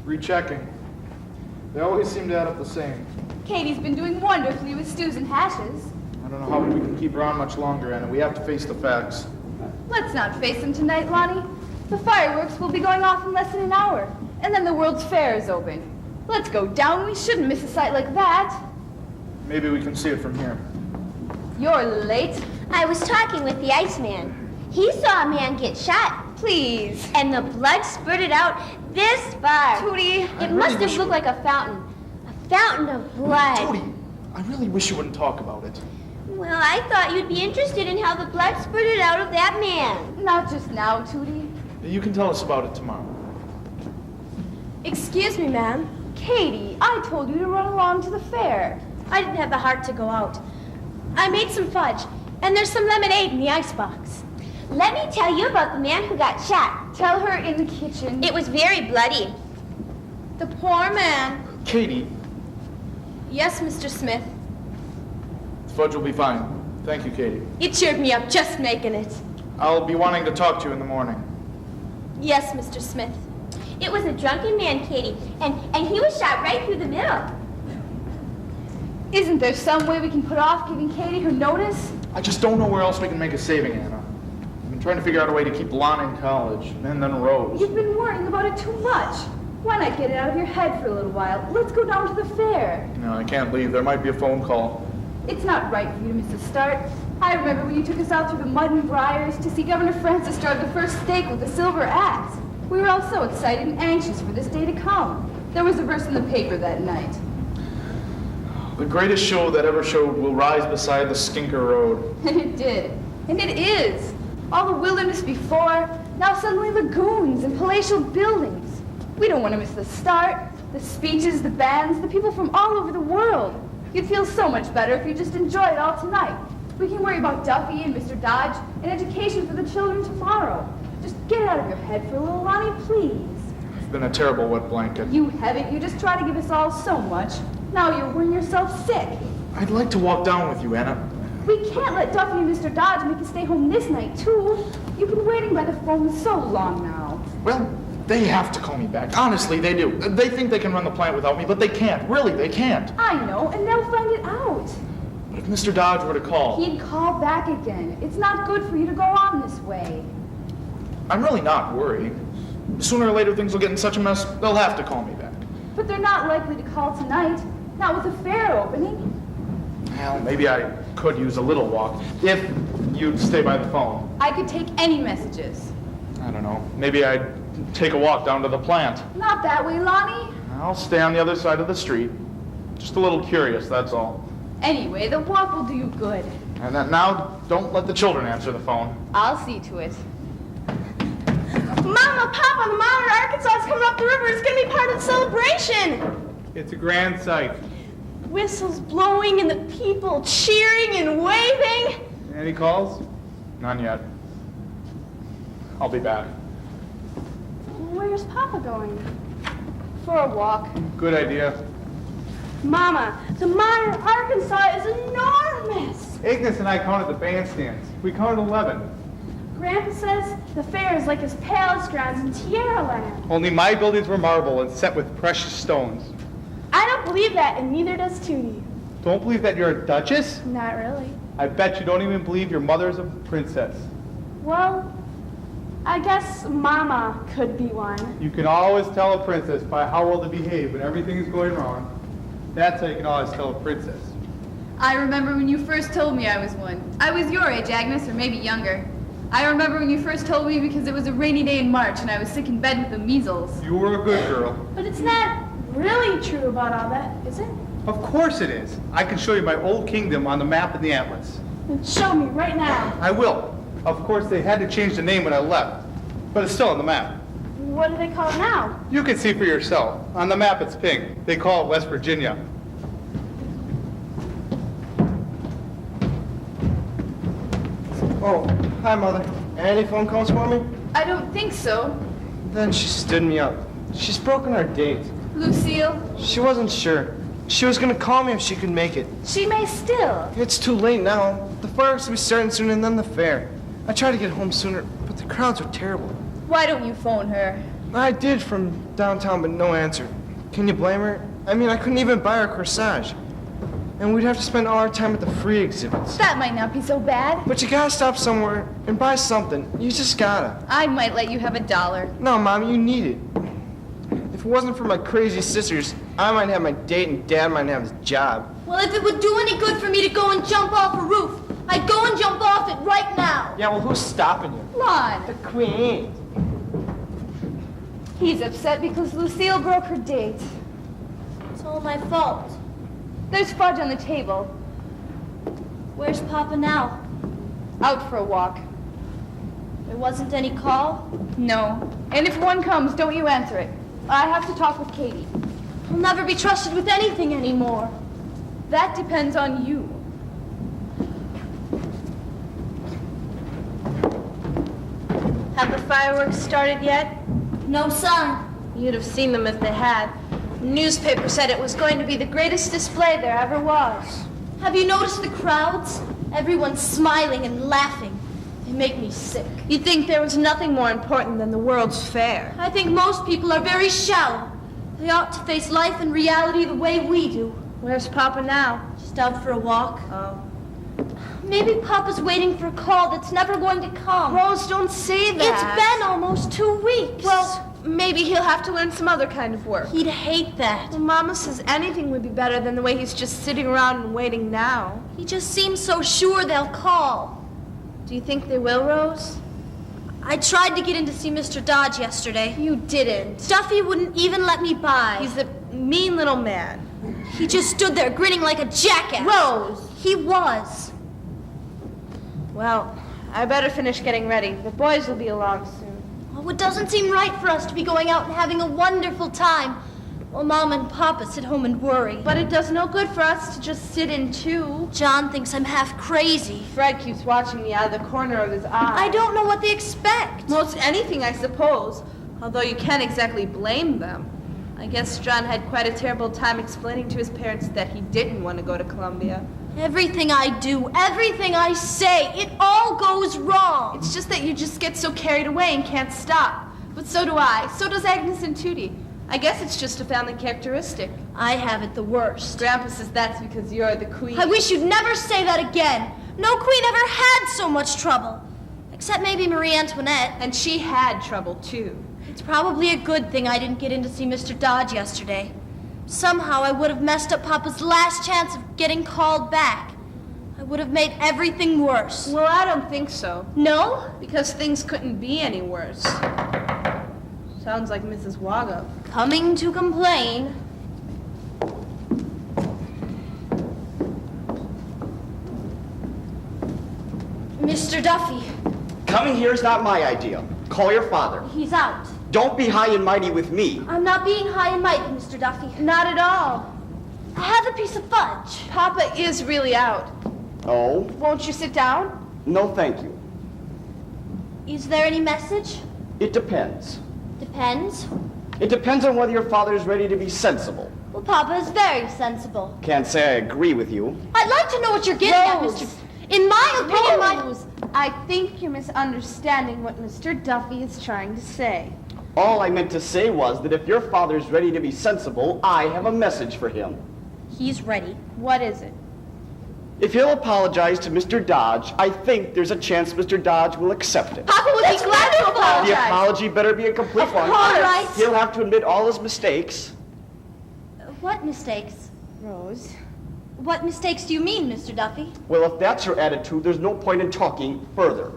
Rechecking. They always seem to add up the same. Katie's been doing wonderfully with stews and hashes. I don't know how we can keep her on much longer, Anna. We have to face the facts. Let's not face them tonight, Lonnie. The fireworks will be going off in less than an hour, and then the World's Fair is open. Let's go down. We shouldn't miss a sight like that. Maybe we can see it from here. You're late. I was talking with the Iceman. He saw a man get shot. Please. And the blood spurted out this far. Tootie. It must have looked like a fountain. A fountain of blood. Tootie, I really wish you wouldn't talk about it. Well, I thought you'd be interested in how the blood spurted out of that man. Not just now, Tootie. You can tell us about it tomorrow. Excuse me, ma'am. Katie, I told you to run along to the fair. I didn't have the heart to go out. I made some fudge, and there's some lemonade in the icebox. Let me tell you about the man who got shot. Tell her in the kitchen. It was very bloody. The poor man. Katie, Yes, Mr. Smith. fudge will be fine. Thank you, Katie. It cheered me up just making it. I'll be wanting to talk to you in the morning. Yes, Mr. Smith. It was a drunken man, Katie, and he was shot right through the middle. Isn't there some way we can put off giving Katie her notice? I just don't know where else we can make a saving, Anna. I've been trying to figure out a way to keep Lon in college, and then Rose. You've been worrying about it too much. Why not get it out of your head for a little while? Let's go down to the fair. No, I can't leave. There might be a phone call. It's not right for you to miss the start. I remember when you took us out through the mud and briars to see Governor Francis drive the first stake with a silver axe. We were all so excited and anxious for this day to come. There was a verse in the paper that night. The greatest show that ever showed will rise beside the Skinker Road. And it did. And it is. All the wilderness before, now suddenly lagoons and palatial buildings. We don't want to miss the start, the speeches, the bands, the people from all over the world. You'd feel so much better if you just enjoyed it all tonight. We can worry about Duffy and Mr. Dodge and education for the children tomorrow. Just get it out of your head for a little, Lonnie, please. I've been a terrible wet blanket. You haven't. You just try to give us all so much. Now you're worrying yourself sick. I'd like to walk down with you, Anna. We can't let Duffy and Mr. Dodge make us stay home this night, too. You've been waiting by the phone so long now. Well, They have to call me back. Honestly, they do. They think they can run the plant without me, but they can't. Really, they can't. I know, and they'll find it out. But if Mr. Dodge were to call... He'd call back again. It's not good for you to go on this way. I'm really not worried. Sooner or later, things will get in such a mess, they'll have to call me back. But they're not likely to call tonight. Not with the fair opening. Well, maybe I could use a little walk, if you'd stay by the phone. I could take any messages. I don't know. Maybe I'd take a walk down to the plant. Not that way, Lonnie. I'll stay on the other side of the street. Just a little curious, that's all. Anyway, the walk will do you good. And then now, don't let the children answer the phone. I'll see to it. Mama, Papa, the Mount Arkansas is coming up the river. It's going to be part of the celebration. It's a grand sight. Whistles blowing and the people cheering and waving. Any calls? None yet. I'll be back. Where's Papa going? For a walk. Good idea. Mama, the Mount Arkansas is enormous. Agnes and I counted the bandstands. We counted 11. Grandpa says the fair is like his palace grounds in Tierra Land. Only my buildings were marble and set with precious stones. I don't believe that, and neither does Tootie. Don't believe that you're a duchess? Not really. I bet you don't even believe your mother's a princess. Well, I guess Mama could be one. You can always tell a princess by how well they behave when everything's going wrong. That's how you can always tell a princess. I remember when you first told me I was one. I was your age, Agnes, or maybe younger. I remember when you first told me because it was a rainy day in March and I was sick in bed with the measles. You were a good girl. But it's not really true about all that, is it? Of course it is. I can show you my old kingdom on the map in the atlas. Then show me right now. I will. Of course, they had to change the name when I left, but it's still on the map. What do they call it now? You can see for yourself. On the map, it's pink. They call it West Virginia. Oh, hi, Mother. Any phone calls for me? I don't think so. Then she stood me up. She's broken our date. Lucille? She wasn't sure. She was gonna call me if she could make it. She may still. It's too late now. The fireworks will be starting soon and then the fair. I tried to get home sooner, but the crowds were terrible. Why don't you phone her? I did from downtown, but no answer. Can you blame her? I mean, I couldn't even buy her corsage. And we'd have to spend all our time at the free exhibits. That might not be so bad. But you gotta stop somewhere and buy something. You just gotta. I might let you have $1. No, Mom, you need it. If it wasn't for my crazy sisters, I might have my date and Dad might have his job. Well, if it would do any good for me to go and jump off a roof, I'd go and jump off it right now. Yeah, well, who's stopping you? Lon. The Queen. He's upset because Lucille broke her date. It's all my fault. There's fudge on the table. Where's Papa now? Out for a walk. There wasn't any call? No. And if one comes, don't you answer it. I have to talk with Katie. I'll never be trusted with anything anymore. That depends on you. Have the fireworks started yet? No, son. You'd have seen them if they had. The newspaper said it was going to be the greatest display there ever was. Have you noticed the crowds? Everyone's smiling and laughing. They make me sick. You'd think there was nothing more important than the World's Fair. I think most people are very shallow. They ought to face life and reality the way we do. Where's Papa now? Just out for a walk. Oh. Maybe Papa's waiting for a call that's never going to come. Rose, don't say that. It's been almost 2 weeks. Well, maybe he'll have to learn some other kind of work. He'd hate that. Well, Mama says anything would be better than the way he's just sitting around and waiting now. He just seems so sure they'll call. Do you think they will, Rose? I tried to get in to see Mr. Dodge yesterday. You didn't. Duffy wouldn't even let me by. He's a mean little man. He just stood there grinning like a jackass. Rose! He was. Well, I better finish getting ready. The boys will be along soon. Oh, it doesn't seem right for us to be going out and having a wonderful time while Mom and Papa sit home and worry. But it does no good for us to just sit in too. John thinks I'm half crazy. Fred keeps watching me out of the corner of his eye. I don't know what they expect. Most anything, I suppose. Although you can't exactly blame them. I guess John had quite a terrible time explaining to his parents that he didn't want to go to Columbia. Everything I do, everything I say, it all goes wrong. It's just that you just get so carried away and can't stop. But so do I. So does Agnes and Tootie. I guess it's just a family characteristic. I have it the worst. Grandpa says that's because you're the queen. I wish you'd never say that again. No queen ever had so much trouble. Except maybe Marie Antoinette. And she had trouble, too. It's probably a good thing I didn't get in to see Mr. Dodge yesterday. Somehow I would have messed up Papa's last chance of getting called back. I would have made everything worse. Well, I don't think so. No? Because things couldn't be any worse. Sounds like Mrs. Wagga. Coming to complain. Mr. Duffy. Coming here is not my idea. Call your father. He's out. Don't be high and mighty with me. I'm not being high and mighty, Mr. Duffy. Not at all. I have a piece of fudge. Papa is really out. Oh? Won't you sit down? No, thank you. Is there any message? It depends. Depends. It depends on whether your father is ready to be sensible. Well, Papa is very sensible. Can't say I agree with you. I'd like to know what you're getting Rose. at, Mr. In my opinion, Rose, I think you're misunderstanding what Mr. Duffy is trying to say. All I meant to say was that if your father is ready to be sensible, I have a message for him. He's ready. What is it? If he'll apologize to Mr. Dodge, I think there's a chance Mr. Dodge will accept it. Papa would be glad to apologize. The apology better be a complete one. All right. He'll have to admit all his mistakes. What mistakes? Rose. What mistakes do you mean, Mr. Duffy? Well, if that's your attitude, there's no point in talking further.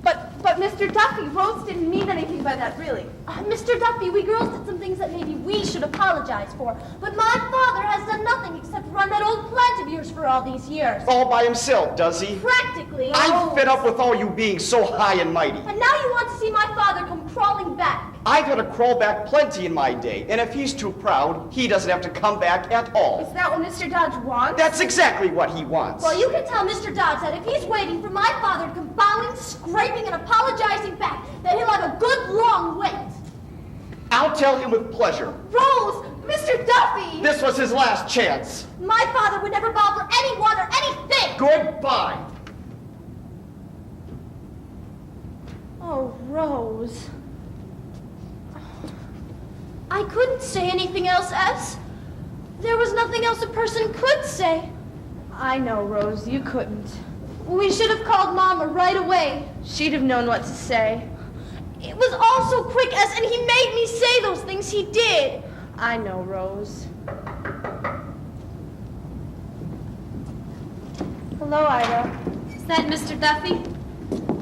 But Mr. Duffy, Rose didn't mean anything by that, really. Mr. Duffy, we girls did some things that maybe we should apologize for. But my father has done nothing except run that old plant of yours for all these years. All by himself, does he? Practically. I'm fed up with all you being so high and mighty. And now you want to see my father come crawling back. I've had to crawl back plenty in my day, and if he's too proud, he doesn't have to come back at all. Is that what Mr. Dodge wants? That's exactly what he wants. Well, you can tell Mr. Dodge that if he's waiting for my father to come bowing, scraping, and apologizing back, that he'll have a good long wait. I'll tell him with pleasure. Rose! Mr. Duffy! This was his last chance. My father would never bow for anyone or anything! Goodbye. Oh, Rose. I couldn't say anything else, S. There was nothing else a person could say. I know, Rose, you couldn't. We should have called Mama right away. She'd have known what to say. It was all so quick, S, and he made me say those things he did. I know, Rose. Hello, Ida. Is that Mr. Duffy?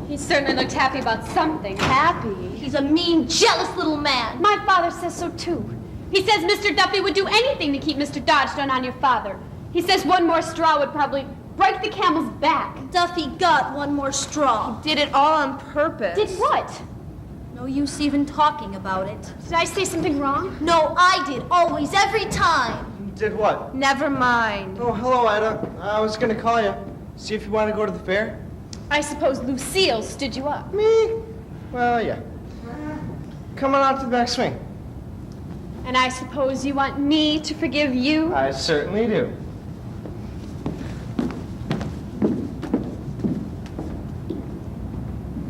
He certainly looked happy about something. Happy? He's a mean, jealous little man. My father says so, too. He says Mr. Duffy would do anything to keep Mr. Dodge down on your father. He says one more straw would probably break the camel's back. Duffy got one more straw. Did it all on purpose. Did what? No use even talking about it. Did I say something wrong? No, I did. Always, every time. Did what? Never mind. Oh, hello, Ida. I was gonna call you. See if you want to go to the fair? I suppose Lucille stood you up. Me? Well, yeah. Come on out to the back swing. And I suppose you want me to forgive you? I certainly do.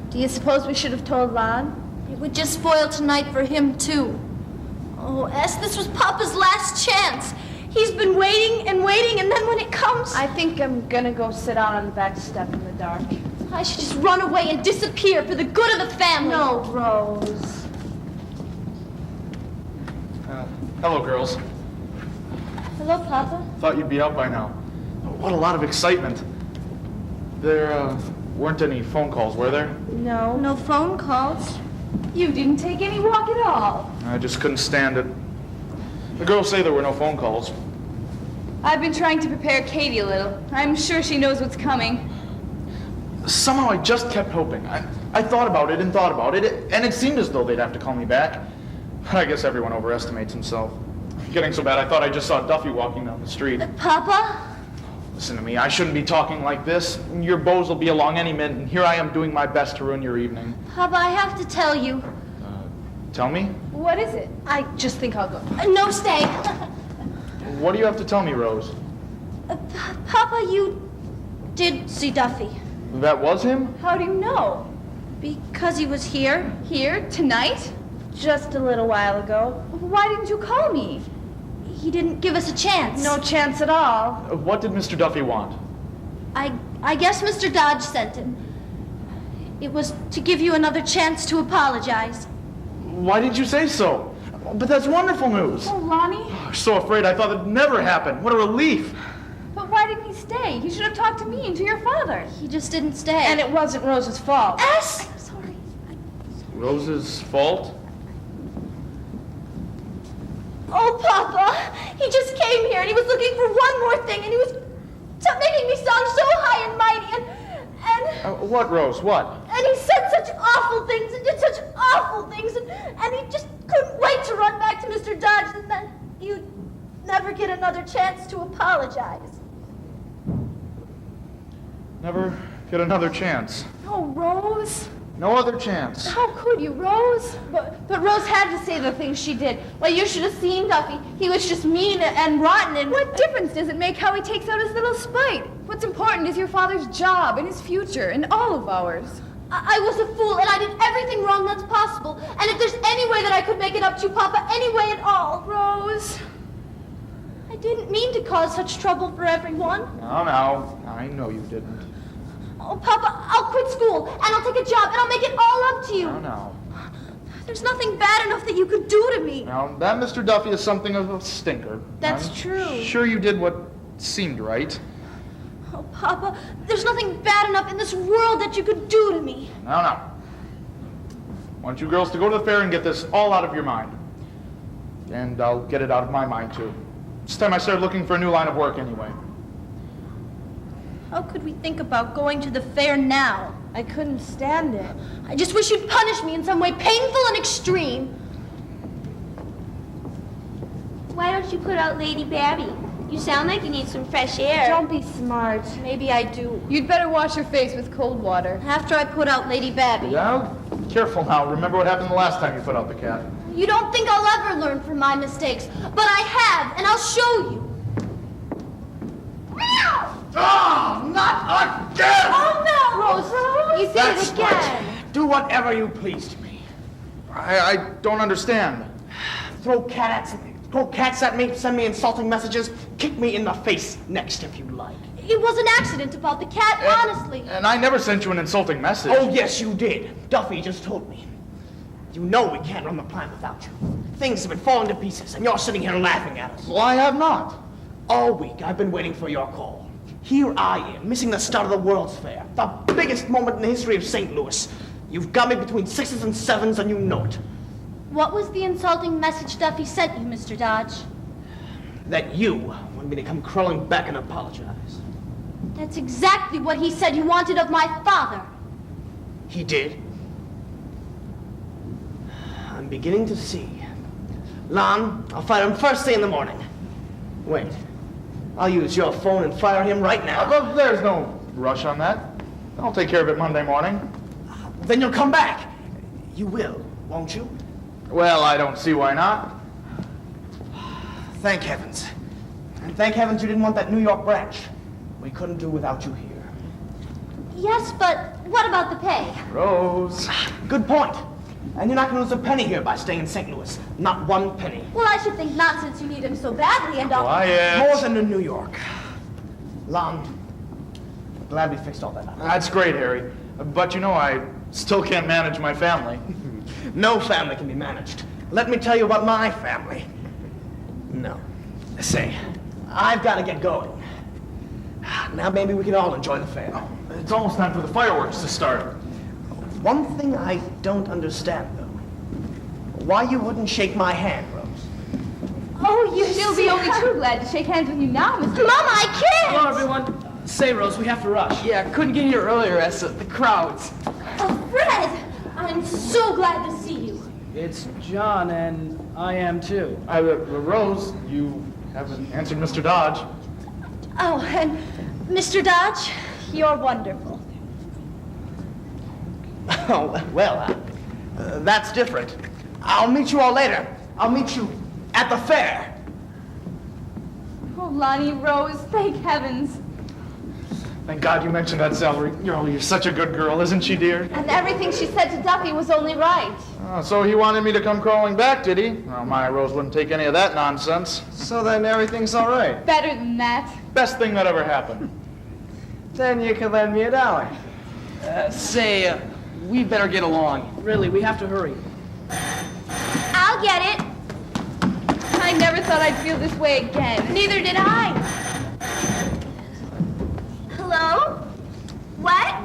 Do you suppose we should have told Lon? It would just spoil tonight for him, too. Oh, S, this was Papa's last chance. He's been waiting, and then when it comes... I think I'm gonna go sit out on the back step in the dark. I should just run away and disappear for the good of the family. No, Rose. Hello, girls. Hello, Papa. Thought you'd be out by now. What a lot of excitement. There weren't any phone calls, were there? No. No phone calls. You didn't take any walk at all. I just couldn't stand it. The girls say there were no phone calls. I've been trying to prepare Katie a little. I'm sure she knows what's coming. Somehow I just kept hoping. I thought about it, and it seemed as though they'd have to call me back. I guess everyone overestimates himself. Getting so bad, I thought I just saw Duffy walking down the street. Papa? Listen to me, I shouldn't be talking like this. Your beaux will be along any minute, and here I am doing my best to ruin your evening. Papa, I have to tell you. Tell me? What is it? I just think I'll go. No, stay. What do you have to tell me, Rose? Papa, you did see Duffy. That was him? How do you know? Because he was here. Here? Tonight? Just a little while ago. Why didn't you call me? He didn't give us a chance. No chance at all. What did Mr. Duffy want? I guess Mr. Dodge sent him. It was to give you another chance to apologize. Why didn't you say so? But that's wonderful news. Oh, Lonnie. I'm so afraid I thought it'd never happen. What a relief. But why didn't he stay? He should have talked to me and to your father. He just didn't stay. And it wasn't Rose's fault. S! Sorry. Rose's fault? Oh, Papa! He just came here and he was looking for one more thing and he was making me sound so high and mighty and What, Rose? What? and he said such awful things and did such awful things and he just couldn't wait to run back to Mr. Dodge and then you'd never get another chance to apologize. Never get another chance. Oh, Rose. No other chance. How could you, Rose? But Rose had to say the things she did. Well, you should have seen Duffy. He was just mean and rotten and... What difference does it make how he takes out his little spite? What's important is your father's job and his future and all of ours. I was a fool and I did everything wrong that's possible. And if there's any way that I could make it up to you, Papa, any way at all. Rose. I didn't mean to cause such trouble for everyone. No. I know you didn't. Oh, Papa, I'll quit school and I'll take a job and I'll make it all up to you. No. There's nothing bad enough that you could do to me. Now, that Mr. Duffy is something of a stinker. That's I'm true. Sure you did what seemed right. Oh, Papa, there's nothing bad enough in this world that you could do to me. No. I want you girls to go to the fair and get this all out of your mind. And I'll get it out of my mind, too. It's time I started looking for a new line of work anyway. How could we think about going to the fair now? I couldn't stand it. I just wish you'd punish me in some way painful and extreme. Why don't you put out Lady Babby? You sound like you need some fresh air. Don't be smart. Maybe I do. You'd better wash your face with cold water. After I put out Lady Babby. Yeah, careful now. Remember what happened the last time you put out the cat. You don't think I'll ever learn from my mistakes, but I have, and I'll show you. Oh, not again! Oh, no! Rose, you did That's it again. right. Do whatever you please to me. I don't understand. Throw cats at me, send me insulting messages, kick me in the face next if you like. It was an accident about the cat, honestly. And I never sent you an insulting message. Oh, yes, you did. Duffy just told me. You know we can't run the plant without you. Things have been falling to pieces, and you're sitting here laughing at us. Well, I have not. All week, I've been waiting for your call. Here I am, missing the start of the World's Fair, the biggest moment in the history of St. Louis. You've got me between 6s and 7s, and you know it. What was the insulting message Duffy sent you, Mr. Dodge? That you want me to come crawling back and apologize. That's exactly what he said you wanted of my father. He did? I'm beginning to see. Lon, I'll fire him first thing in the morning. Wait. I'll use your phone and fire him right now. Well, there's no rush on that. I'll take care of it Monday morning. Then you'll come back. You will, won't you? Well, I don't see why not. Thank heavens. And thank heavens you didn't want that New York branch. We couldn't do without you here. Yes, but what about the pay? Rose. Good point. And you're not going to lose a penny here by staying in St. Louis. Not one penny. Well, I should think not since you need him so badly and all. Quiet. More than in New York. Lon, glad we fixed all that up. That's great, Harry. But you know, I still can't manage my family. No family can be managed. Let me tell you about my family. No. Say, I've got to get going. Now maybe we can all enjoy the fair. It's almost time for the fireworks to start. One thing I don't understand, though. Why you wouldn't shake my hand, Rose? Oh, she'll be only too glad to shake hands with you now, Mr. Mama, I can't! Hello, everyone. Say, Rose, we have to rush. Yeah, couldn't get here earlier as the crowds. Oh, Fred! I'm so glad to see you. It's John, and I am too. Rose, you haven't answered Mr. Dodge. Oh, and Mr. Dodge, you're wonderful. Oh, well, that's different. I'll meet you all later. I'll meet you at the fair. Oh, Lonnie, Rose, thank heavens. Thank God you mentioned that salary. You're such a good girl, isn't she, dear? And everything she said to Duffy was only right. Oh, so he wanted me to come crawling back, did he? Well, my Rose wouldn't take any of that nonsense. So then everything's all right. Better than that. Best thing that ever happened. Then you can lend me $1. Say, we better get along. Really, we have to hurry. I'll get it. I never thought I'd feel this way again. Neither did I. Hello? What?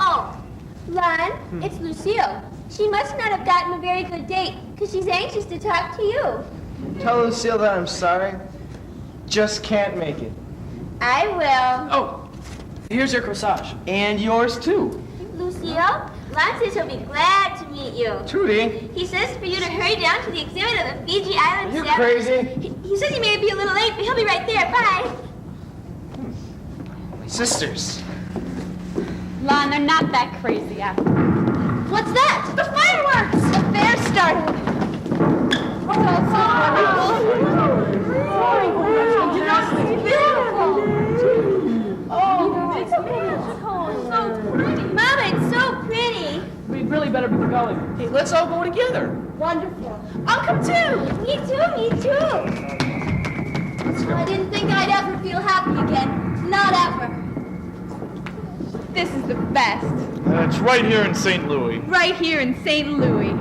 Oh, Lon, it's Lucille. She must not have gotten a very good date, because she's anxious to talk to you. Tell Lucille that I'm sorry. Just can't make it. I will. Oh, here's your corsage. And yours too. Lucille, Lon says he'll be glad to meet you. Trudy. He says for you to hurry down to the exhibit of the Fiji Island Are you Step. crazy? He says he may be a little late, but he'll be right there. Bye. Sisters. Lon, they're not that crazy after. What's that? The fireworks! The fair started. It's all so wonderful. Oh, it's so pretty. Mama, it's so pretty. We'd really better be going. Hey, let's all go together. Wonderful. I'll come too. Me too, me too. I didn't think I'd ever feel happy again. Not ever. This is the best. It's right here in St. Louis. Right here in St. Louis.